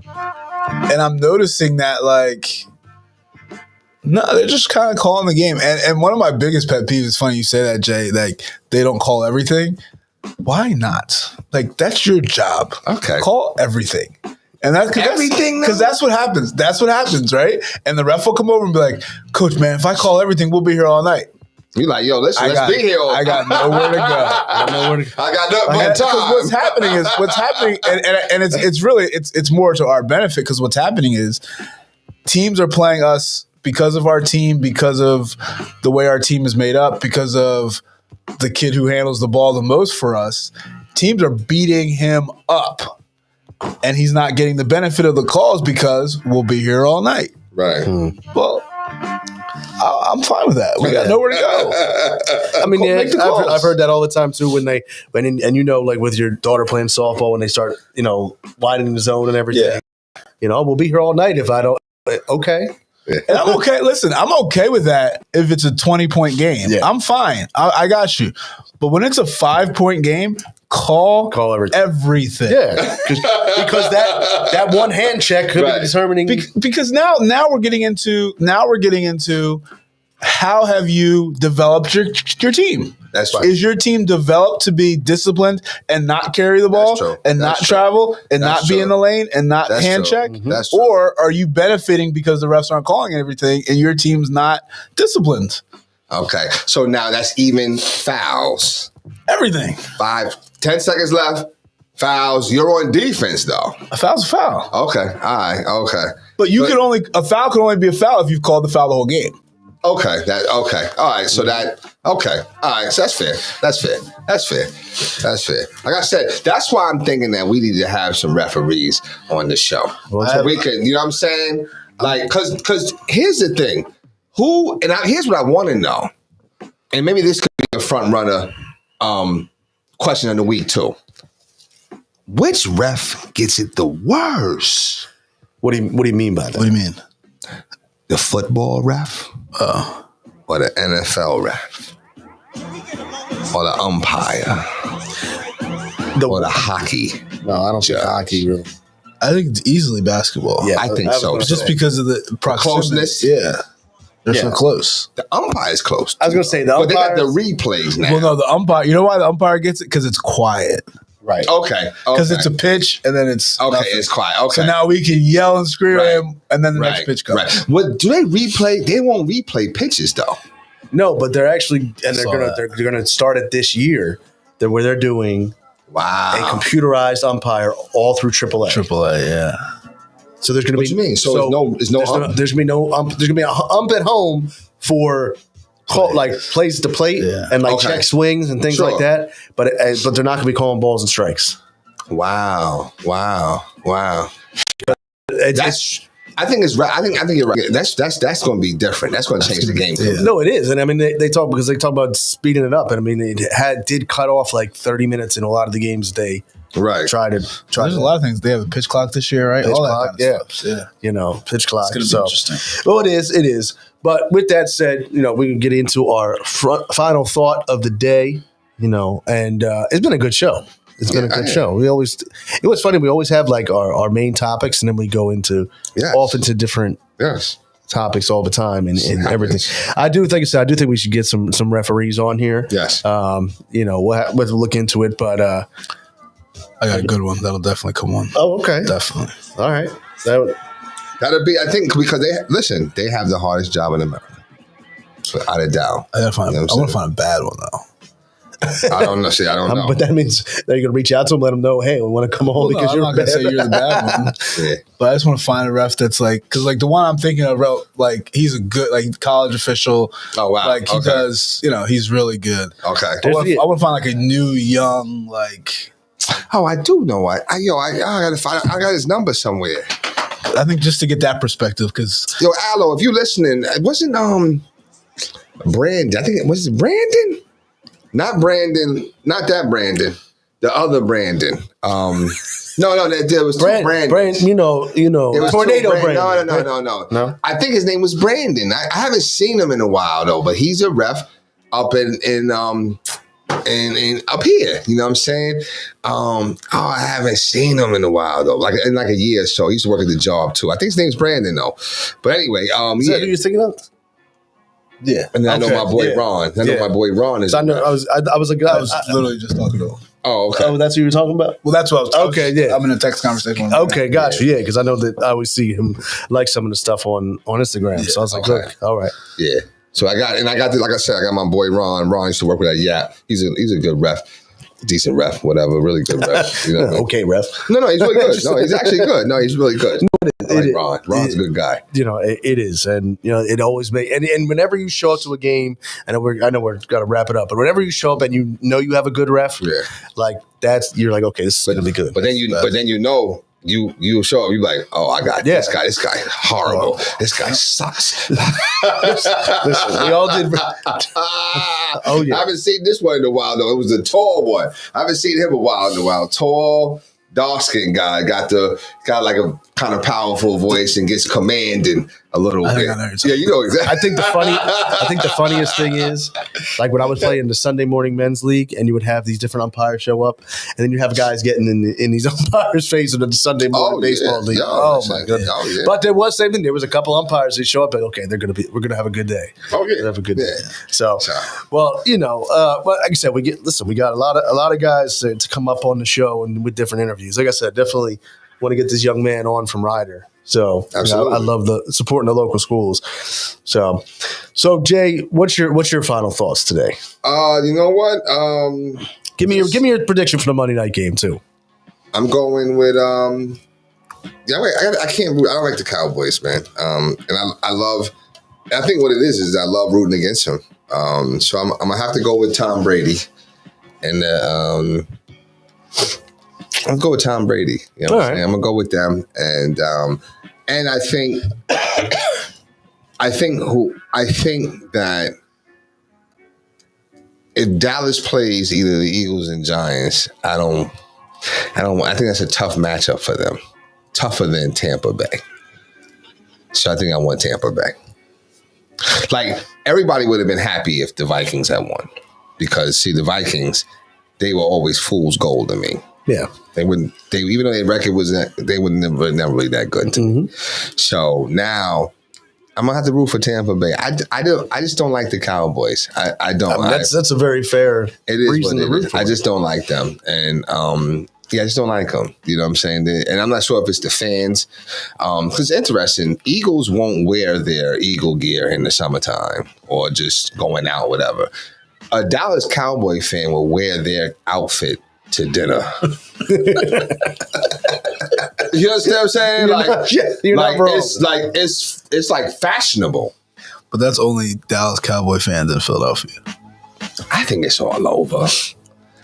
And I'm noticing that, like... No, they're just kind of calling the game. And one of my biggest pet peeves, it's funny you say that, Jay, like they don't call everything. Why not? Like, that's your job. Okay. Call everything. And that's because that's what happens. That's what happens, right? And the ref will come over and be like, Coach, man, if I call everything, we'll be here all night. You're like, yo, let's be here all night. I got nowhere to go. I got nothing but time. Because what's happening, and it's really more to our benefit because what's happening is teams are playing us because of our team, because of the way our team is made up, because of the kid who handles the ball the most for us, teams are beating him up. And he's not getting the benefit of the calls because we'll be here all night. Right. Well, I'm fine with that. We got nowhere to go. I've heard that all the time too. Like with your daughter playing softball, when they start, widening the zone and everything. Yeah. We'll be here all night if I don't. Okay. And I'm okay. Listen, I'm okay with that if it's a 20-point game. Yeah. I'm fine. I got you. But when it's a 5-point game, call everything. Yeah, because that one hand check could be determining. Because now we're getting into how have you developed your team? That's right. Is your team developed to be disciplined and not carry the ball and not travel and not be in the lane and not hand check? Mm-hmm. That's or are you benefiting because the refs aren't calling everything and your team's not disciplined? Okay. So now that's even fouls. Everything. 10 seconds left. Fouls. You're on defense though. A foul's a foul. Okay. All right. Okay. But a foul can only be a foul if you've called the foul the whole game. Okay. Okay. All right. So that. Okay. All right. So that's fair. That's fair. That's fair. That's fair. Like I said, that's why I'm thinking that we need to have some referees on the show. So we could. You know what I'm saying? Like, because here's the thing. Here's what I want to know, and maybe this could be a front runner question of the week too. Which ref gets it the worst? What do you mean by that? What do you mean? The football ref? Or the NFL ref? Or the umpire? Or the hockey? No, I don't think hockey really. I think it's easily basketball. Yeah, I think so. Just because of the closeness? Yeah. They're so close. The umpire's close. I was going to say, but they got the replays now. Well, no, the umpire, you know why the umpire gets it? Because it's quiet. Right. Okay. Because it's a pitch and then it's okay. nothing. It's quiet. Okay. So now we can yell and scream at him, and then the next pitch comes. Right. What do they replay? They won't replay pitches though. No, but they're actually, and they're gonna start it this year. Where they're doing a computerized umpire all through AAA. AAA, yeah. So there's gonna What be. you mean? So there's no ump? There's gonna be no ump. There's gonna be a ump at home for. Like plays to plate and like check swings and things like that, but they're not going to be calling balls and strikes. Wow! I think it's right. I think you're right. That's going to be different. That's going to change the game. Yeah. No, it is, and I mean they talk about speeding it up, and I mean it did cut off like 30 minutes in a lot of the games they try to. There's a lot of things. They have a pitch clock this year, right? Pitch All clock, that kind of stuff. Yeah. You know, pitch clock. It's going to be interesting. Well, it is. But with that said, you know, we can get into our final thought of the day, you know, and it's been a good show. It's been a good show. It was funny. We always have like our main topics, and then we go into off into different topics all the time and everything. I do think we should get some referees on here. Yes. You know, we'll have to look into it, but I got a good one that'll definitely come on. Oh, okay. Definitely. All right. That'll be, I think, because they have the hardest job in America, without a doubt. I want to find a bad one though. I don't know. See, I don't know. But that means that you're gonna reach out to them, let them know, hey, we want to come home because I'm not gonna say you're the bad one. Yeah. But I just want to find a ref that's like, because like the one I'm thinking of, like he's a good like college official. Oh wow! Like he does, you know, he's really good. Okay. I want to find like a new young like. Oh, I do know. I gotta find. I got his number somewhere. I think just to get that perspective, because Allo, if you listening, it wasn't Brandon. I think it was Brandon. Not Brandon. Not that Brandon. The other Brandon. No, there was Brandon. Brandon, you know, it was Tornado Brandon. No. I think his name was Brandon. I haven't seen him in a while though, but he's a ref up in up here. You know what I'm saying? I haven't seen him in a while though, like in like a year or so. He used to work at the job too. I think his name's Brandon though. But anyway, Is that who you're thinking of? Yeah, and then I know my boy Ron. I know my boy Ron is. I know. I was literally just talking to him. Oh, okay. Oh, that's who you were talking about? Well, that's what I was talking about. Okay, yeah. I'm in a text conversation with him. Okay, gotcha. Yeah, because I know that I always see him like some of the stuff on Instagram. So I was like, look, all right. Yeah. So I got like I said, I got my boy Ron. Ron used to work with that Yap. He's a good ref. Decent ref, whatever, really good ref. You know what I mean? Okay, ref. No, he's really good. No, he's actually good. No, he's really good. I like Ron. Ron's a good guy. You know, it is, and you know, it always makes. And whenever you show up to a game, I know we're gonna wrap it up, but whenever you show up and you know you have a good ref, like you're like, okay, this is gonna be good. But then you know. You show up, you like, oh, I got this guy. This guy horrible. This guy sucks. Listen, we all did. Oh yeah. I haven't seen this one in a while though. It was a tall one. I haven't seen him in a while. Tall, dark-skinned guy. Got like a kind of powerful voice and gets commanding a little bit. Yeah, you know exactly. I think the funniest thing is, like when I was playing the Sunday morning men's league, and you would have these different umpires show up, and then you have guys getting in these umpires' faces in the Sunday morning baseball league. My goodness! Yeah. But there was same thing. There was a couple umpires that show up, and okay, we're gonna have a good day. Oh yeah, have a good day. So, well, you know, but like I said, we got a lot of guys to come up on the show and with different interviews. Like I said, definitely want to get this young man on from Ryder. So I love supporting the local schools. So Jay, what's your final thoughts today? You know what? Give me your prediction for the Monday night game too. I'm going with I don't like the Cowboys, man. And I love I think what it is I love rooting against him. So I'm gonna have to go with Tom Brady, and I'll go with Tom Brady. You know what I'm saying? I'm gonna go with them, and I think that if Dallas plays either the Eagles and Giants, I think that's a tough matchup for them, tougher than Tampa Bay. So I think I want Tampa Bay. Like, everybody would have been happy if the Vikings had won, because see, the Vikings, they were always fool's gold to me. Yeah, even though their record was they were never really that good to me. So now I'm gonna have to root for Tampa Bay. I just don't like the Cowboys. I don't. That's a very fair reason to root for. I just don't like them, and I just don't like them. You know what I'm saying? And I'm not sure if it's the fans. Because it's interesting, Eagles won't wear their Eagle gear in the summertime or just going out, whatever. A Dallas Cowboy fan will wear their outfit to dinner. You understand what I'm saying? You're not wrong. It's like fashionable. But that's only Dallas Cowboy fans in Philadelphia. I think it's all over.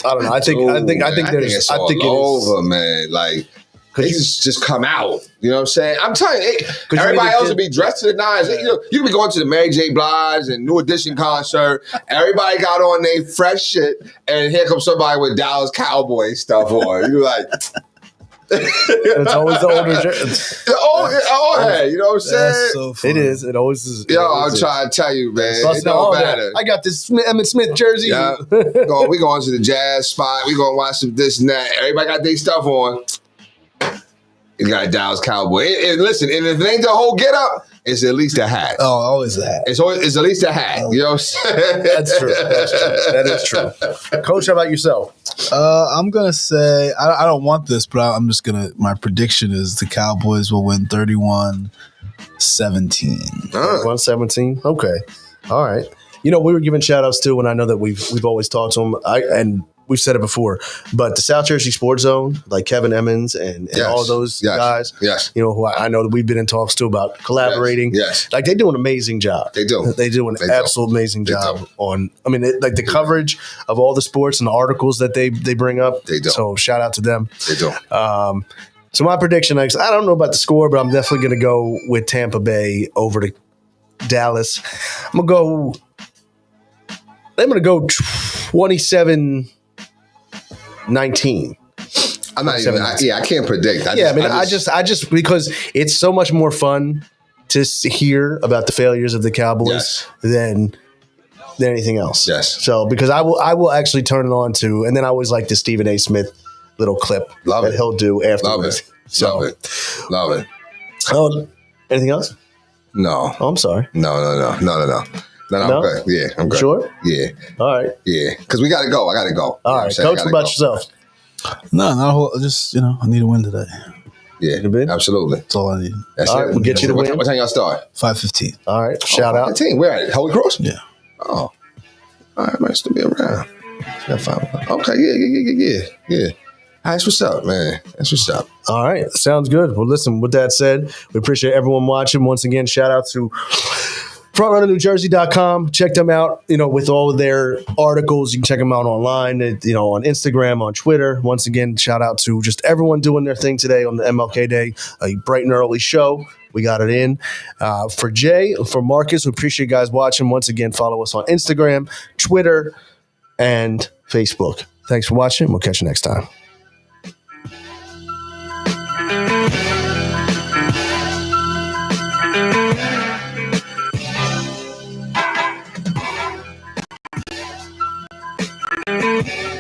I don't know. I think it's all over, man. Like, it's just come out. You know what I'm saying? I'm telling you, everybody else will be dressed to the nines. You know, you can be going to the Mary J. Blige and New Edition concert. Everybody got on their fresh shit, and here comes somebody with Dallas Cowboy stuff on. You're like, it's always the older. Hey, you know what I'm saying? So funny. It is. It always is. Yo, I'm trying to tell you, man. It don't matter. I got this Emmitt Smith jersey. Yeah. We going to the jazz spot. We going to watch some this and that. Everybody got their stuff on. You got a Dallas Cowboy. And listen, and if it ain't the whole get up, it's at least a hat. Oh, always a hat. It's at least a hat. You know what I'm saying? That's true. That is true. Coach, how about yourself? I'm going to say, I don't want this, but I'm just going to, my prediction is the Cowboys will win 31-17. 31-17? Okay. All right. You know, we were giving shout outs too, and I know that we've always talked to them. And we've said it before, but the South Jersey Sports Zone, like Kevin Emmons and all those guys, you know, who I know that we've been in talks to about collaborating. Like, they do an amazing job. They do an absolute amazing job on, I mean, like the coverage of all the sports and the articles that they bring up. They do. So shout out to them. They do. So my prediction, I don't know about the score, but I'm definitely going to go with Tampa Bay over to Dallas. I'm going to go 27-19. I'm not even. I can't predict. I just because it's so much more fun to hear about the failures of the Cowboys than anything else. Yes. So because I will actually turn it on to, and then I always like the Stephen A. Smith little clip he'll do afterwards. Love it. Oh, anything else? No. Oh, I'm sorry. No. No, I'm good. Yeah, I'm good. Sure? Yeah. All right. Yeah, because we got to go. I got to go. All right. Coach, what about yourself? No, not a whole. Just, I need a win today. Yeah, absolutely. That's all I need. That's all right, it. We'll get you the win. What time y'all start? 5:15. All right. Shout out. 5:15. Where at? Holy Cross? Yeah. Oh. All right, might still be around. Okay. Yeah. That's what's up, man. That's what's up. All right. Sounds good. Well, listen, with that said, we appreciate everyone watching. Once again, shout out to FrontRunnerNewJersey.com. Check them out, with all of their articles. You can check them out online, on Instagram, on Twitter. Once again, shout out to just everyone doing their thing today on the MLK Day, a bright and early show. We got it in. For Jay, for Marcus, we appreciate you guys watching. Once again, follow us on Instagram, Twitter, and Facebook. Thanks for watching. We'll catch you next time.